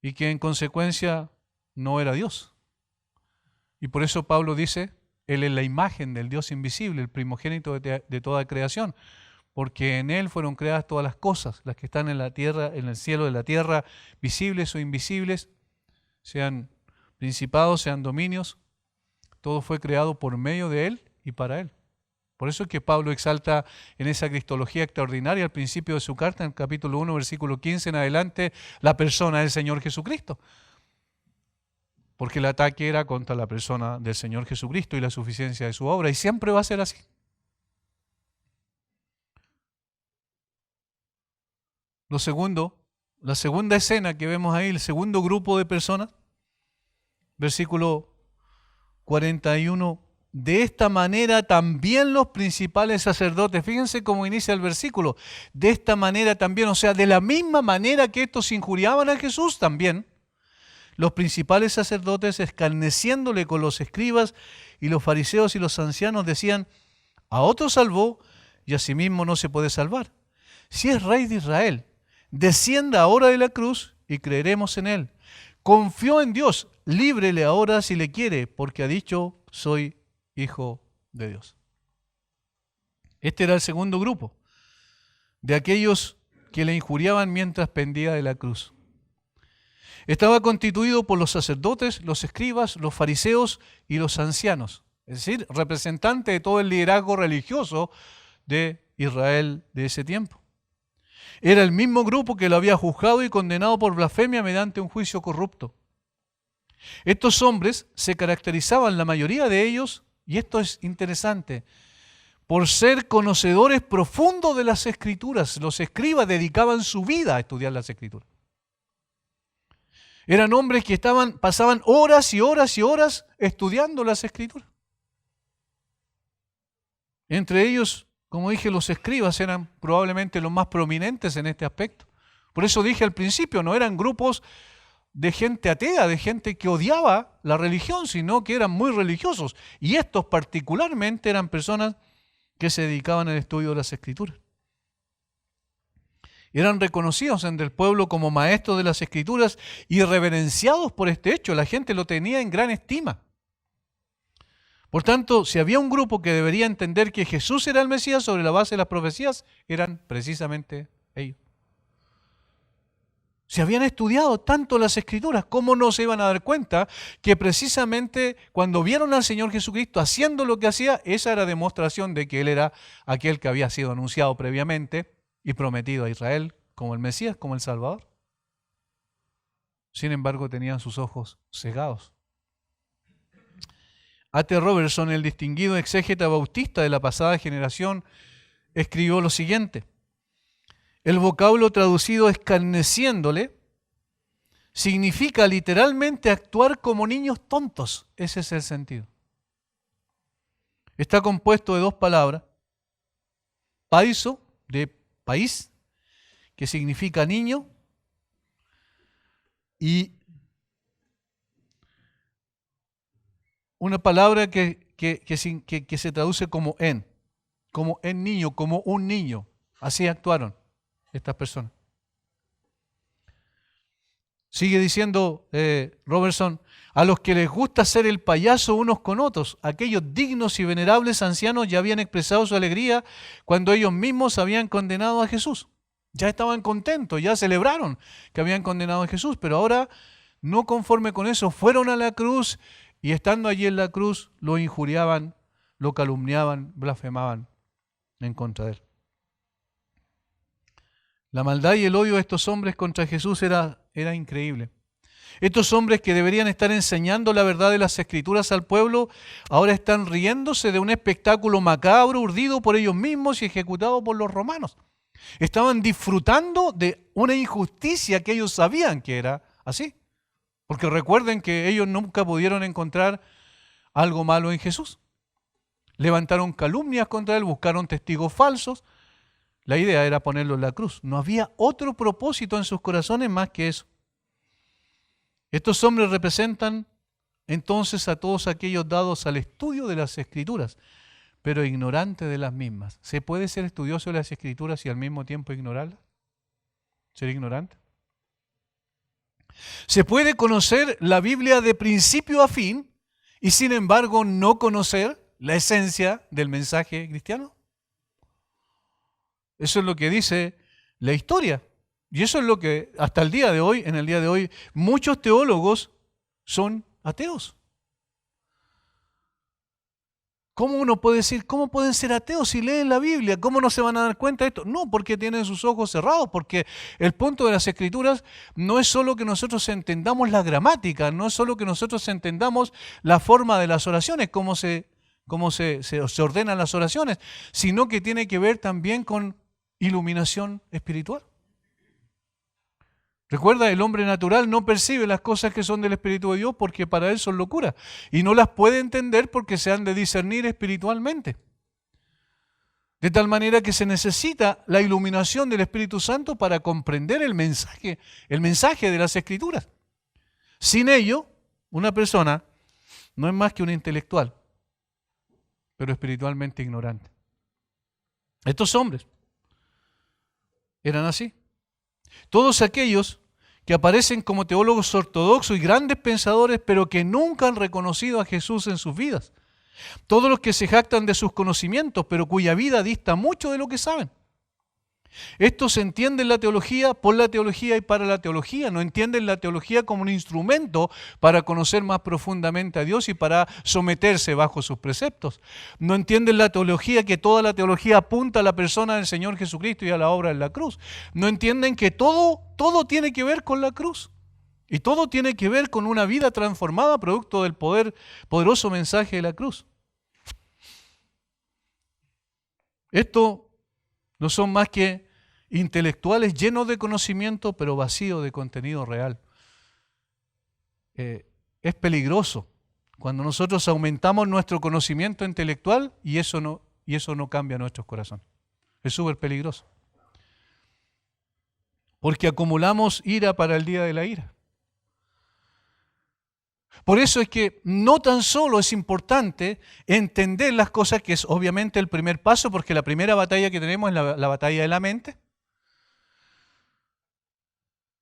y que en consecuencia no era Dios. Y por eso Pablo dice, Él es la imagen del Dios invisible, el primogénito de toda creación, porque en Él fueron creadas todas las cosas, las que están en la tierra, en el cielo de la tierra, visibles o invisibles, sean principados, sean dominios, todo fue creado por medio de Él y para Él. Por eso es que Pablo exalta en esa cristología extraordinaria al principio de su carta, en el capítulo 1, versículo 15 en adelante, la persona del Señor Jesucristo. porque el ataque era contra la persona del Señor Jesucristo y la suficiencia de su obra, y siempre va a ser así. Lo segundo, la segunda escena que vemos ahí, el segundo grupo de personas, versículo 41, de esta manera también los principales sacerdotes, fíjense cómo inicia el versículo, de esta manera también, o sea, de la misma manera que estos injuriaban a Jesús también, los principales sacerdotes, escarneciéndole con los escribas y los fariseos y los ancianos, decían, a otro salvó y a sí mismo no se puede salvar. Si es rey de Israel, descienda ahora de la cruz y creeremos en él. Confió en Dios, líbrele ahora si le quiere, porque ha dicho, soy hijo de Dios. Este era el segundo grupo, de aquellos que le injuriaban mientras pendía de la cruz. Estaba constituido por los sacerdotes, los escribas, los fariseos y los ancianos, es decir, representantes de todo el liderazgo religioso de Israel de ese tiempo. Era el mismo grupo que lo había juzgado y condenado por blasfemia mediante un juicio corrupto. Estos hombres se caracterizaban, la mayoría de ellos, y esto es interesante, por ser conocedores profundos de las Escrituras. Los escribas dedicaban su vida a estudiar las Escrituras. Eran hombres que pasaban horas y horas y horas estudiando las Escrituras. Entre ellos, como dije, los escribas eran probablemente los más prominentes en este aspecto. Por eso dije al principio, no eran grupos de gente atea, de gente que odiaba la religión, sino que eran muy religiosos. Y estos particularmente eran personas que se dedicaban al estudio de las Escrituras. Eran reconocidos entre el pueblo como maestros de las Escrituras y reverenciados por este hecho. La gente lo tenía en gran estima. Por tanto, si había un grupo que debería entender que Jesús era el Mesías sobre la base de las profecías, eran precisamente ellos. Si habían estudiado tanto las Escrituras, ¿cómo no se iban a dar cuenta que precisamente cuando vieron al Señor Jesucristo haciendo lo que hacía, esa era demostración de que Él era aquel que había sido anunciado previamente y prometido a Israel como el Mesías, como el Salvador? Sin embargo, tenían sus ojos cegados. A.T. Robertson, el distinguido exégeta bautista de la pasada generación, escribió lo siguiente: el vocablo traducido escarneciéndole significa literalmente actuar como niños tontos. Ese es el sentido. Está compuesto de dos palabras: paiso, de país, que significa niño, y una palabra que se traduce como en niño, como un niño. Así actuaron estas personas. Sigue diciendo Robertson, a los que les gusta hacer el payaso unos con otros, aquellos dignos y venerables ancianos ya habían expresado su alegría cuando ellos mismos habían condenado a Jesús. Ya estaban contentos, ya celebraron que habían condenado a Jesús, pero ahora, no conforme con eso, fueron a la cruz y estando allí en la cruz, lo injuriaban, lo calumniaban, blasfemaban en contra de él. La maldad y el odio de estos hombres contra Jesús era increíble. Estos hombres que deberían estar enseñando la verdad de las Escrituras al pueblo, ahora están riéndose de un espectáculo macabro, urdido por ellos mismos y ejecutado por los romanos. Estaban disfrutando de una injusticia que ellos sabían que era así. Porque recuerden que ellos nunca pudieron encontrar algo malo en Jesús. Levantaron calumnias contra él, buscaron testigos falsos. La idea era ponerlo en la cruz. No había otro propósito en sus corazones más que eso. Estos hombres representan entonces a todos aquellos dados al estudio de las Escrituras, pero ignorantes de las mismas. ¿Se puede ser estudioso de las Escrituras y al mismo tiempo ignorarlas? ¿Ser ignorante? ¿Se puede conocer la Biblia de principio a fin y sin embargo no conocer la esencia del mensaje cristiano? Eso es lo que dice la historia. Y eso es lo que hasta el día de hoy, en el día de hoy, muchos teólogos son ateos. ¿Cómo uno puede decir, cómo pueden ser ateos si leen la Biblia? ¿Cómo no se van a dar cuenta de esto? No, porque tienen sus ojos cerrados, porque el punto de las Escrituras no es solo que nosotros entendamos la gramática, no es solo que nosotros entendamos la forma de las oraciones, cómo se ordenan las oraciones, sino que tiene que ver también con iluminación espiritual. Recuerda, el hombre natural no percibe las cosas que son del Espíritu de Dios porque para él son locura y no las puede entender porque se han de discernir espiritualmente. De tal manera que se necesita la iluminación del Espíritu Santo para comprender el mensaje de las Escrituras. Sin ello, una persona no es más que un intelectual, pero espiritualmente ignorante. Estos hombres eran así. Todos aquellos que aparecen como teólogos ortodoxos y grandes pensadores, pero que nunca han reconocido a Jesús en sus vidas. Todos los que se jactan de sus conocimientos, pero cuya vida dista mucho de lo que saben. Estos entienden la teología por la teología y para la teología. No entienden la teología como un instrumento para conocer más profundamente a Dios y para someterse bajo sus preceptos. No entienden la teología, que toda la teología apunta a la persona del Señor Jesucristo y a la obra en la cruz. No entienden que todo tiene que ver con la cruz. Y todo tiene que ver con una vida transformada producto del poderoso mensaje de la cruz. Esto no son más que intelectuales llenos de conocimiento, pero vacíos de contenido real. Es peligroso cuando nosotros aumentamos nuestro conocimiento intelectual y eso no cambia nuestros corazones. Es súper peligroso. Porque acumulamos ira para el día de la ira. Por eso es que no tan solo es importante entender las cosas, que es obviamente el primer paso, porque la primera batalla que tenemos es la batalla de la mente,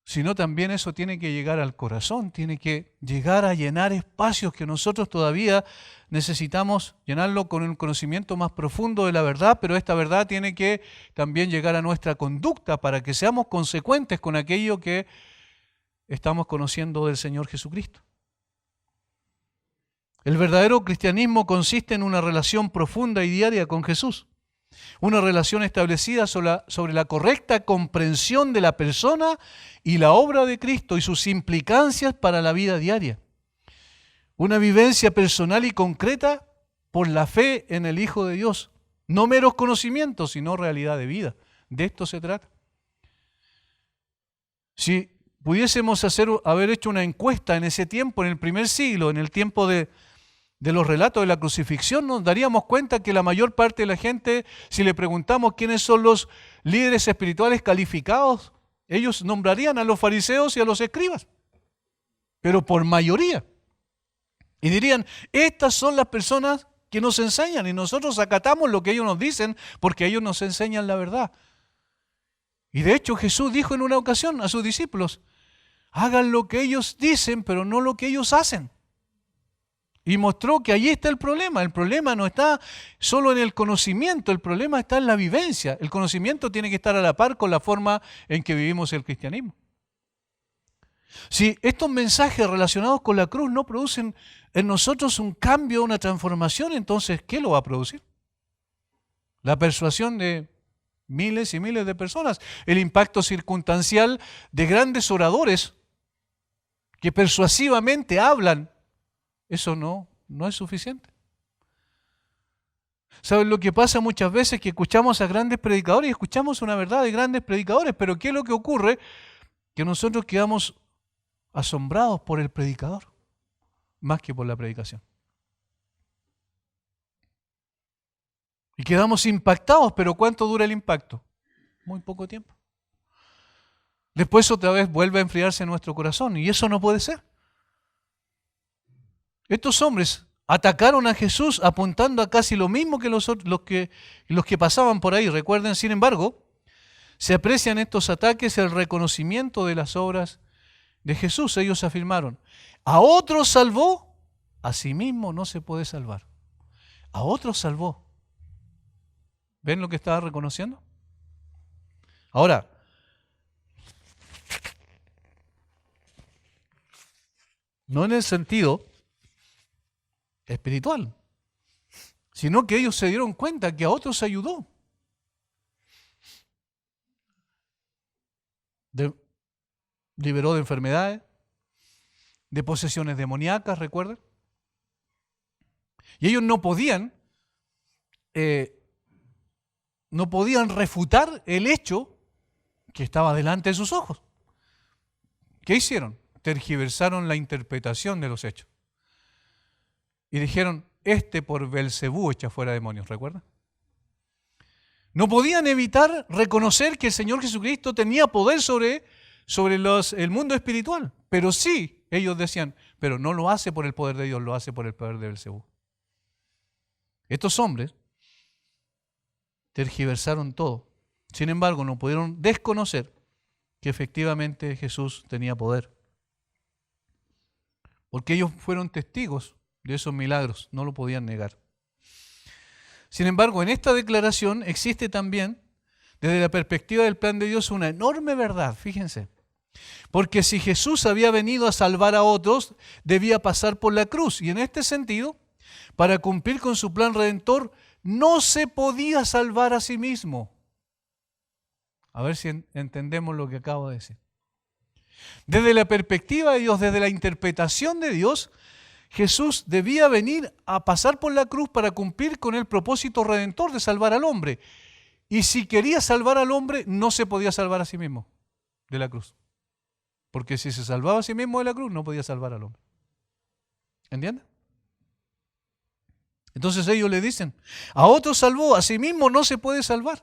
sino también eso tiene que llegar al corazón, tiene que llegar a llenar espacios que nosotros todavía necesitamos llenarlo con un conocimiento más profundo de la verdad, pero esta verdad tiene que también llegar a nuestra conducta para que seamos consecuentes con aquello que estamos conociendo del Señor Jesucristo. El verdadero cristianismo consiste en una relación profunda y diaria con Jesús. Una relación establecida sobre la correcta comprensión de la persona y la obra de Cristo y sus implicancias para la vida diaria. Una vivencia personal y concreta por la fe en el Hijo de Dios. No meros conocimientos, sino realidad de vida. De esto se trata. Si pudiésemos haber hecho una encuesta en ese tiempo, en el primer siglo, en el tiempo de los relatos de la crucifixión, nos daríamos cuenta que la mayor parte de la gente, si le preguntamos quiénes son los líderes espirituales calificados, ellos nombrarían a los fariseos y a los escribas, pero por mayoría. Y dirían, estas son las personas que nos enseñan y nosotros acatamos lo que ellos nos dicen porque ellos nos enseñan la verdad. Y de hecho Jesús dijo en una ocasión a sus discípulos, hagan lo que ellos dicen, pero no lo que ellos hacen. Y mostró que allí está el problema. El problema no está solo en el conocimiento, el problema está en la vivencia. El conocimiento tiene que estar a la par con la forma en que vivimos el cristianismo. Si estos mensajes relacionados con la cruz no producen en nosotros un cambio, una transformación, entonces, ¿qué lo va a producir? La persuasión de miles y miles de personas, el impacto circunstancial de grandes oradores que persuasivamente hablan. Eso no es suficiente. ¿Saben lo que pasa muchas veces? Que escuchamos a grandes predicadores y escuchamos una verdad de grandes predicadores, pero ¿qué es lo que ocurre? Que nosotros quedamos asombrados por el predicador, más que por la predicación. Y quedamos impactados, pero ¿cuánto dura el impacto? Muy poco tiempo. Después otra vez vuelve a enfriarse nuestro corazón y eso no puede ser. Estos hombres atacaron a Jesús apuntando a casi lo mismo que los que pasaban por ahí. Recuerden, sin embargo, se aprecia en estos ataques el reconocimiento de las obras de Jesús. Ellos afirmaron, a otros salvó, a sí mismo no se puede salvar. A otros salvó. ¿Ven lo que estaba reconociendo? Ahora, no en el sentido espiritual, sino que ellos se dieron cuenta que a otros ayudó. Liberó de enfermedades, de posesiones demoníacas, ¿recuerdan? Y ellos no podían refutar el hecho que estaba delante de sus ojos. ¿Qué hicieron? Tergiversaron la interpretación de los hechos. Y dijeron, por Belcebú echa fuera demonios, ¿recuerdan? No podían evitar reconocer que el Señor Jesucristo tenía poder sobre el mundo espiritual. Pero sí, ellos decían, pero no lo hace por el poder de Dios, lo hace por el poder de Belcebú. Estos hombres tergiversaron todo. Sin embargo, no pudieron desconocer que efectivamente Jesús tenía poder. Porque ellos fueron testigos de esos milagros, no lo podían negar. Sin embargo, en esta declaración existe también, desde la perspectiva del plan de Dios, una enorme verdad, fíjense. Porque si Jesús había venido a salvar a otros, debía pasar por la cruz. Y en este sentido, para cumplir con su plan redentor, no se podía salvar a sí mismo. A ver si entendemos lo que acabo de decir. Desde la perspectiva de Dios, desde la interpretación de Dios, Jesús debía venir a pasar por la cruz para cumplir con el propósito redentor de salvar al hombre. Y si quería salvar al hombre, no se podía salvar a sí mismo de la cruz. Porque si se salvaba a sí mismo de la cruz, no podía salvar al hombre. ¿Entienden? Entonces ellos le dicen, a otro salvó, a sí mismo no se puede salvar.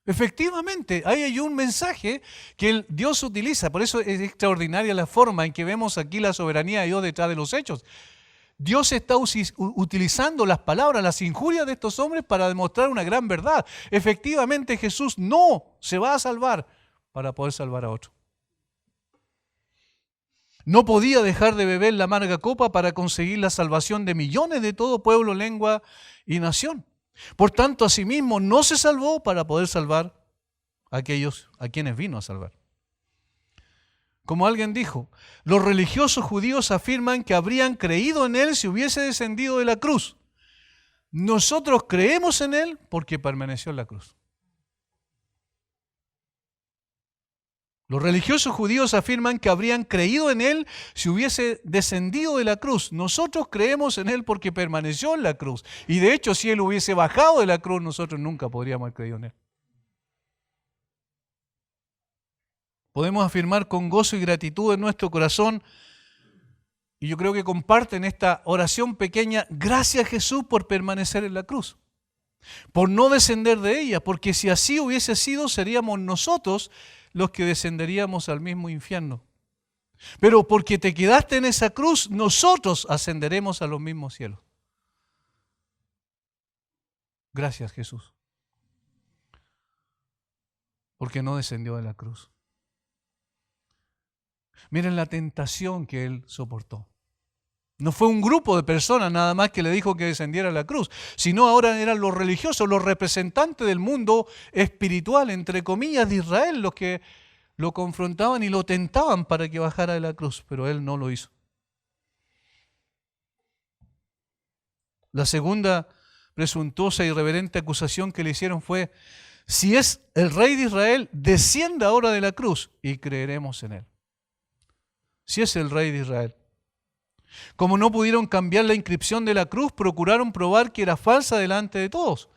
Efectivamente, ahí hay un mensaje que Dios utiliza. Por eso es extraordinaria la forma en que vemos aquí la soberanía de Dios detrás de los hechos. Dios está utilizando las palabras, las injurias de estos hombres para demostrar una gran verdad. Efectivamente, Jesús no se va a salvar para poder salvar a otro. No podía dejar de beber la amarga copa para conseguir la salvación de millones de todo pueblo, lengua y nación. Por tanto, asimismo no se salvó para poder salvar a aquellos a quienes vino a salvar. Como alguien dijo, los religiosos judíos afirman que habrían creído en Él si hubiese descendido de la cruz. Nosotros creemos en Él porque permaneció en la cruz. Los religiosos judíos afirman que habrían creído en Él si hubiese descendido de la cruz. Nosotros creemos en Él porque permaneció en la cruz. Y de hecho, si Él hubiese bajado de la cruz, nosotros nunca podríamos haber creído en Él. Podemos afirmar con gozo y gratitud en nuestro corazón, y yo creo que comparten esta oración pequeña, gracias Jesús por permanecer en la cruz, por no descender de ella, porque si así hubiese sido, seríamos nosotros los que descenderíamos al mismo infierno. Pero porque te quedaste en esa cruz, nosotros ascenderemos a los mismos cielos. Gracias Jesús, porque no descendió de la cruz. Miren la tentación que Él soportó. No fue un grupo de personas nada más que le dijo que descendiera a la cruz, sino ahora eran los religiosos, los representantes del mundo espiritual, entre comillas, de Israel, los que lo confrontaban y lo tentaban para que bajara de la cruz, pero Él no lo hizo. La segunda presuntuosa y irreverente acusación que le hicieron fue, si es el rey de Israel, descienda ahora de la cruz y creeremos en Él. Si es el rey de Israel. Como no pudieron cambiar la inscripción de la cruz, procuraron probar que era falsa delante de todos.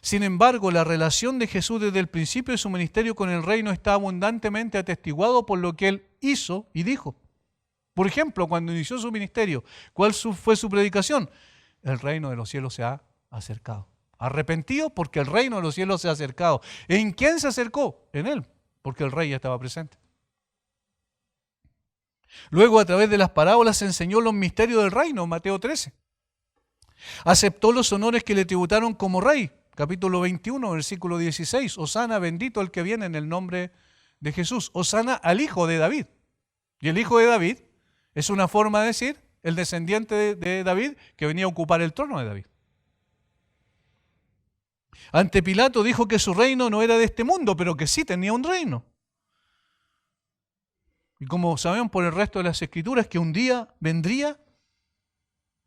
Sin embargo, la relación de Jesús desde el principio de su ministerio con el reino está abundantemente atestiguado por lo que Él hizo y dijo. Por ejemplo, cuando inició su ministerio, ¿cuál fue su predicación? El reino de los cielos se ha acercado. Arrepentido porque el reino de los cielos se ha acercado. ¿En quién se acercó? En Él, porque el rey ya estaba presente. Luego, a través de las parábolas, enseñó los misterios del reino, Mateo 13. Aceptó los honores que le tributaron como rey, capítulo 21, versículo 16. Hosana, bendito el que viene en el nombre de Jesús. Hosana al hijo de David. Y el hijo de David es una forma de decir el descendiente de David que venía a ocupar el trono de David. Ante Pilato dijo que su reino no era de este mundo, pero que sí tenía un reino. Y como sabemos por el resto de las Escrituras, que un día vendría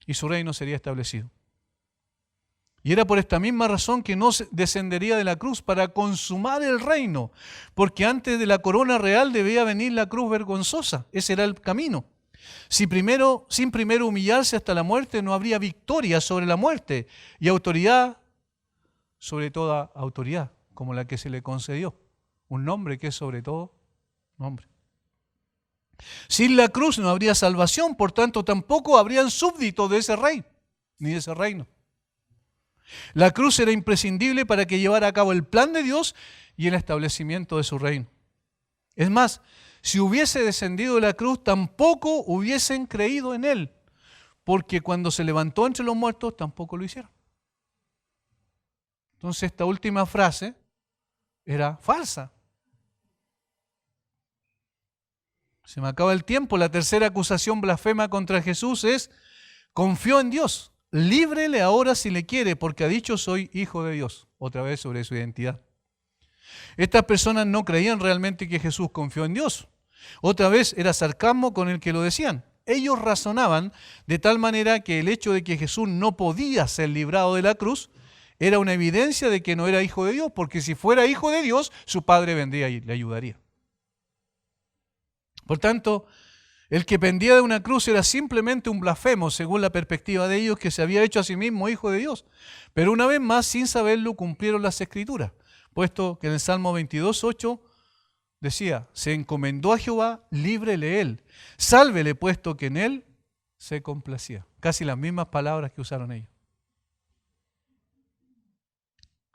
y su reino sería establecido. Y era por esta misma razón que no descendería de la cruz para consumar el reino, porque antes de la corona real debía venir la cruz vergonzosa. Ese era el camino. Sin primero humillarse hasta la muerte, no habría victoria sobre la muerte y autoridad sobre toda autoridad, como la que se le concedió. Un nombre que es sobre todo nombre. Sin la cruz no habría salvación, por tanto tampoco habrían súbditos de ese rey, ni de ese reino. La cruz era imprescindible para que llevara a cabo el plan de Dios y el establecimiento de su reino. Es más, si hubiese descendido de la cruz, tampoco hubiesen creído en él, porque cuando se levantó entre los muertos, tampoco lo hicieron. Entonces esta última frase era falsa. Se me acaba el tiempo. La tercera acusación blasfema contra Jesús es: confió en Dios, líbrele ahora si le quiere, porque ha dicho soy hijo de Dios. Otra vez sobre su identidad. Estas personas no creían realmente que Jesús confió en Dios. Otra vez era sarcasmo con el que lo decían. Ellos razonaban de tal manera que el hecho de que Jesús no podía ser librado de la cruz era una evidencia de que no era hijo de Dios, porque si fuera hijo de Dios, su padre vendría y le ayudaría. Por tanto, el que pendía de una cruz era simplemente un blasfemo, según la perspectiva de ellos, que se había hecho a sí mismo hijo de Dios. Pero una vez más, sin saberlo, cumplieron las Escrituras, puesto que en el Salmo 22:8 decía: se encomendó a Jehová, líbrele él, sálvele, puesto que en él se complacía. Casi las mismas palabras que usaron ellos.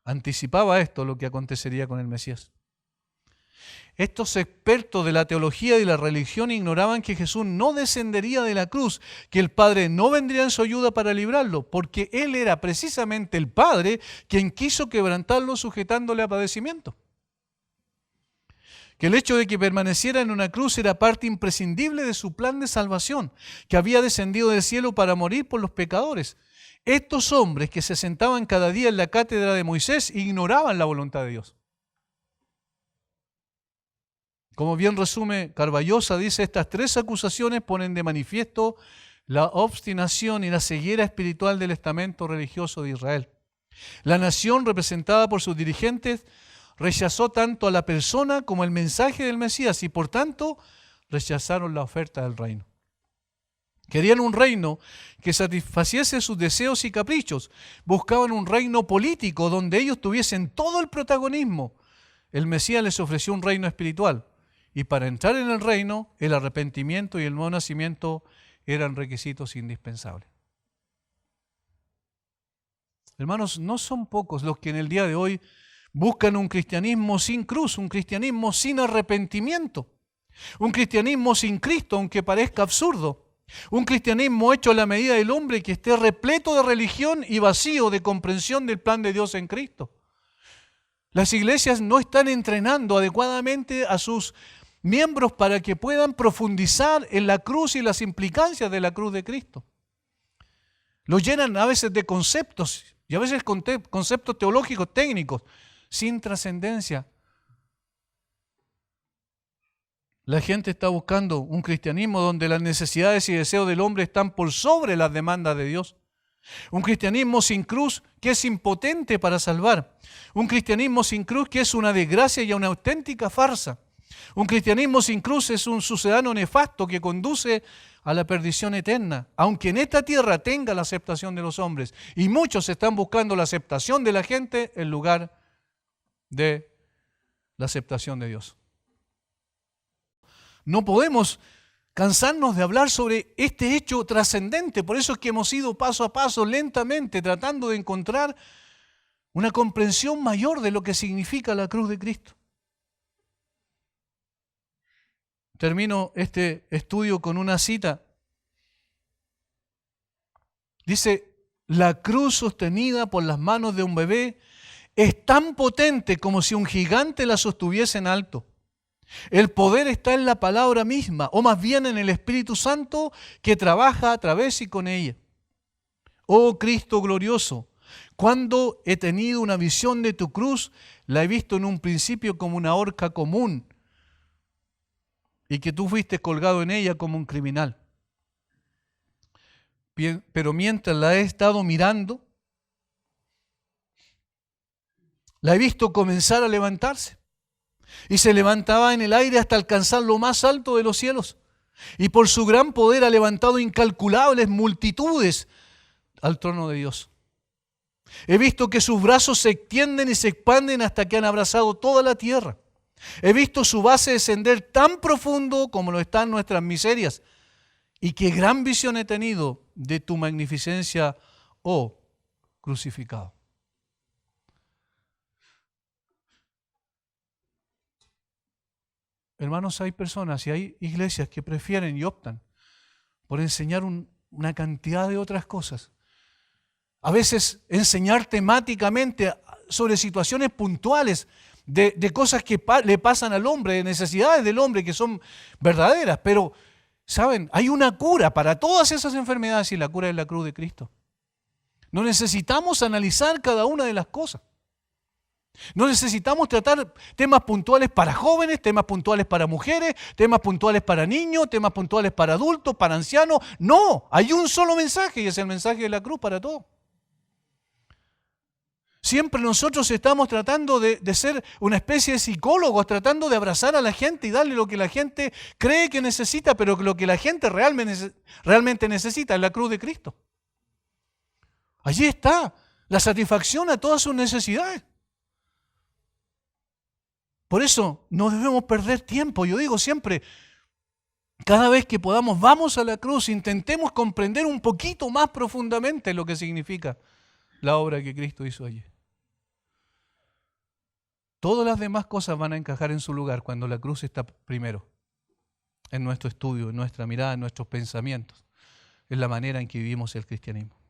Anticipaba esto lo que acontecería con el Mesías. Estos expertos de la teología y la religión ignoraban que Jesús no descendería de la cruz, que el Padre no vendría en su ayuda para librarlo, porque Él era precisamente el Padre quien quiso quebrantarlo sujetándole a padecimiento. Que el hecho de que permaneciera en una cruz era parte imprescindible de su plan de salvación, que había descendido del cielo para morir por los pecadores. Estos hombres que se sentaban cada día en la cátedra de Moisés ignoraban la voluntad de Dios. Como bien resume Carballosa, dice: estas tres acusaciones ponen de manifiesto la obstinación y la ceguera espiritual del estamento religioso de Israel. La nación, representada por sus dirigentes, rechazó tanto a la persona como el mensaje del Mesías y por tanto rechazaron la oferta del reino. Querían un reino que satisfaciese sus deseos y caprichos. Buscaban un reino político donde ellos tuviesen todo el protagonismo. El Mesías les ofreció un reino espiritual. Y para entrar en el reino, el arrepentimiento y el nuevo nacimiento eran requisitos indispensables. Hermanos, no son pocos los que en el día de hoy buscan un cristianismo sin cruz, un cristianismo sin arrepentimiento, un cristianismo sin Cristo, aunque parezca absurdo, un cristianismo hecho a la medida del hombre que esté repleto de religión y vacío de comprensión del plan de Dios en Cristo. Las iglesias no están entrenando adecuadamente a sus miembros para que puedan profundizar en la cruz y las implicancias de la cruz de Cristo. Los llenan a veces de conceptos y a veces conceptos teológicos técnicos sin trascendencia. La gente está buscando un cristianismo donde las necesidades y deseos del hombre están por sobre las demandas de Dios. Un cristianismo sin cruz que es impotente para salvar. Un cristianismo sin cruz que es una desgracia y una auténtica farsa. Un cristianismo sin cruz es un sucedáneo nefasto que conduce a la perdición eterna, aunque en esta tierra tenga la aceptación de los hombres. Y muchos están buscando la aceptación de la gente en lugar de la aceptación de Dios. No podemos cansarnos de hablar sobre este hecho trascendente. Por eso es que hemos ido paso a paso, lentamente, tratando de encontrar una comprensión mayor de lo que significa la cruz de Cristo. Termino este estudio con una cita. Dice: la cruz sostenida por las manos de un bebé es tan potente como si un gigante la sostuviese en alto. El poder está en la palabra misma, o más bien en el Espíritu Santo que trabaja a través y con ella. Oh Cristo glorioso, cuando he tenido una visión de tu cruz, la he visto en un principio como una horca común, y que tú fuiste colgado en ella como un criminal. Pero mientras la he estado mirando, La he visto comenzar a levantarse. Y se levantaba en el aire hasta alcanzar lo más alto de los cielos. Y por su gran poder ha levantado incalculables multitudes al trono de Dios. He visto que sus brazos se extienden y se expanden hasta que han abrazado toda la tierra. He visto su base descender tan profundo como lo están nuestras miserias. Y qué gran visión he tenido de tu magnificencia, oh crucificado. Hermanos, hay personas y hay iglesias que prefieren y optan por enseñar una cantidad de otras cosas. A veces enseñar temáticamente sobre situaciones puntuales de cosas que le pasan al hombre, de necesidades del hombre que son verdaderas. Pero, ¿saben? Hay una cura para todas esas enfermedades y la cura es la cruz de Cristo. No necesitamos analizar cada una de las cosas. No necesitamos tratar temas puntuales para jóvenes, temas puntuales para mujeres, temas puntuales para niños, temas puntuales para adultos, para ancianos. No, hay un solo mensaje y es el mensaje de la cruz para todos. Siempre nosotros estamos tratando de ser una especie de psicólogos, tratando de abrazar a la gente y darle lo que la gente cree que necesita, pero lo que la gente realmente necesita es la cruz de Cristo. Allí está la satisfacción a todas sus necesidades. Por eso no debemos perder tiempo. Yo digo siempre, cada vez que podamos, vamos a la cruz, intentemos comprender un poquito más profundamente lo que significa la obra que Cristo hizo allí. Todas las demás cosas van a encajar en su lugar cuando la cruz está primero, en nuestro estudio, en nuestra mirada, en nuestros pensamientos, en la manera en que vivimos el cristianismo.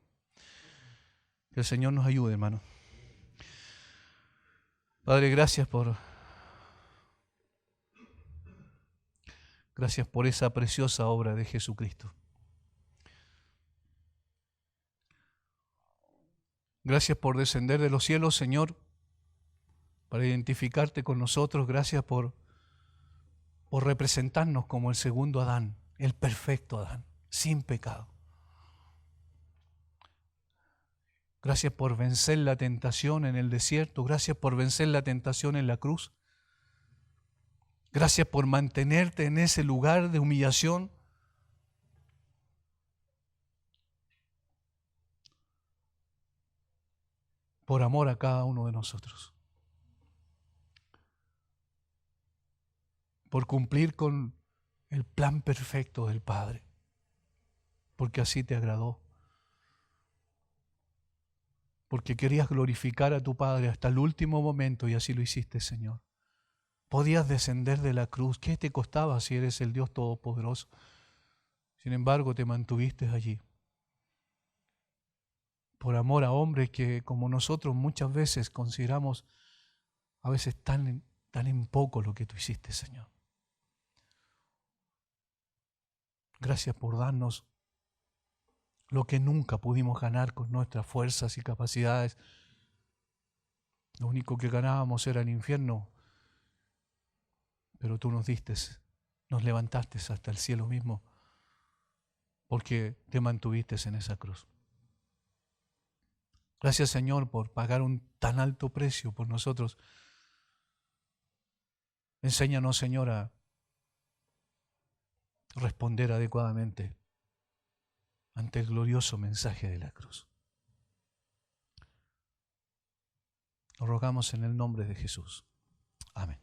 Que el Señor nos ayude, hermano. Padre, gracias por esa preciosa obra de Jesucristo. Gracias por descender de los cielos, Señor, para identificarte con nosotros. Gracias por representarnos como el segundo Adán, el perfecto Adán, sin pecado. Gracias por vencer la tentación en el desierto. Gracias por vencer la tentación en la cruz. Gracias por mantenerte en ese lugar de humillación. Por amor a cada uno de nosotros. Por cumplir con el plan perfecto del Padre. Porque así te agradó. Porque querías glorificar a tu Padre hasta el último momento y así lo hiciste, Señor. Podías descender de la cruz. ¿Qué te costaba si eres el Dios Todopoderoso? Sin embargo, te mantuviste allí. Por amor a hombres que, como nosotros, muchas veces consideramos a veces tan en poco lo que tú hiciste, Señor. Gracias por darnos lo que nunca pudimos ganar con nuestras fuerzas y capacidades. Lo único que ganábamos era el infierno. Pero tú nos diste, nos levantaste hasta el cielo mismo, porque te mantuviste en esa cruz. Gracias, Señor, por pagar un tan alto precio por nosotros. Enséñanos, Señor, a responder adecuadamente ante el glorioso mensaje de la cruz. Lo rogamos en el nombre de Jesús. Amén.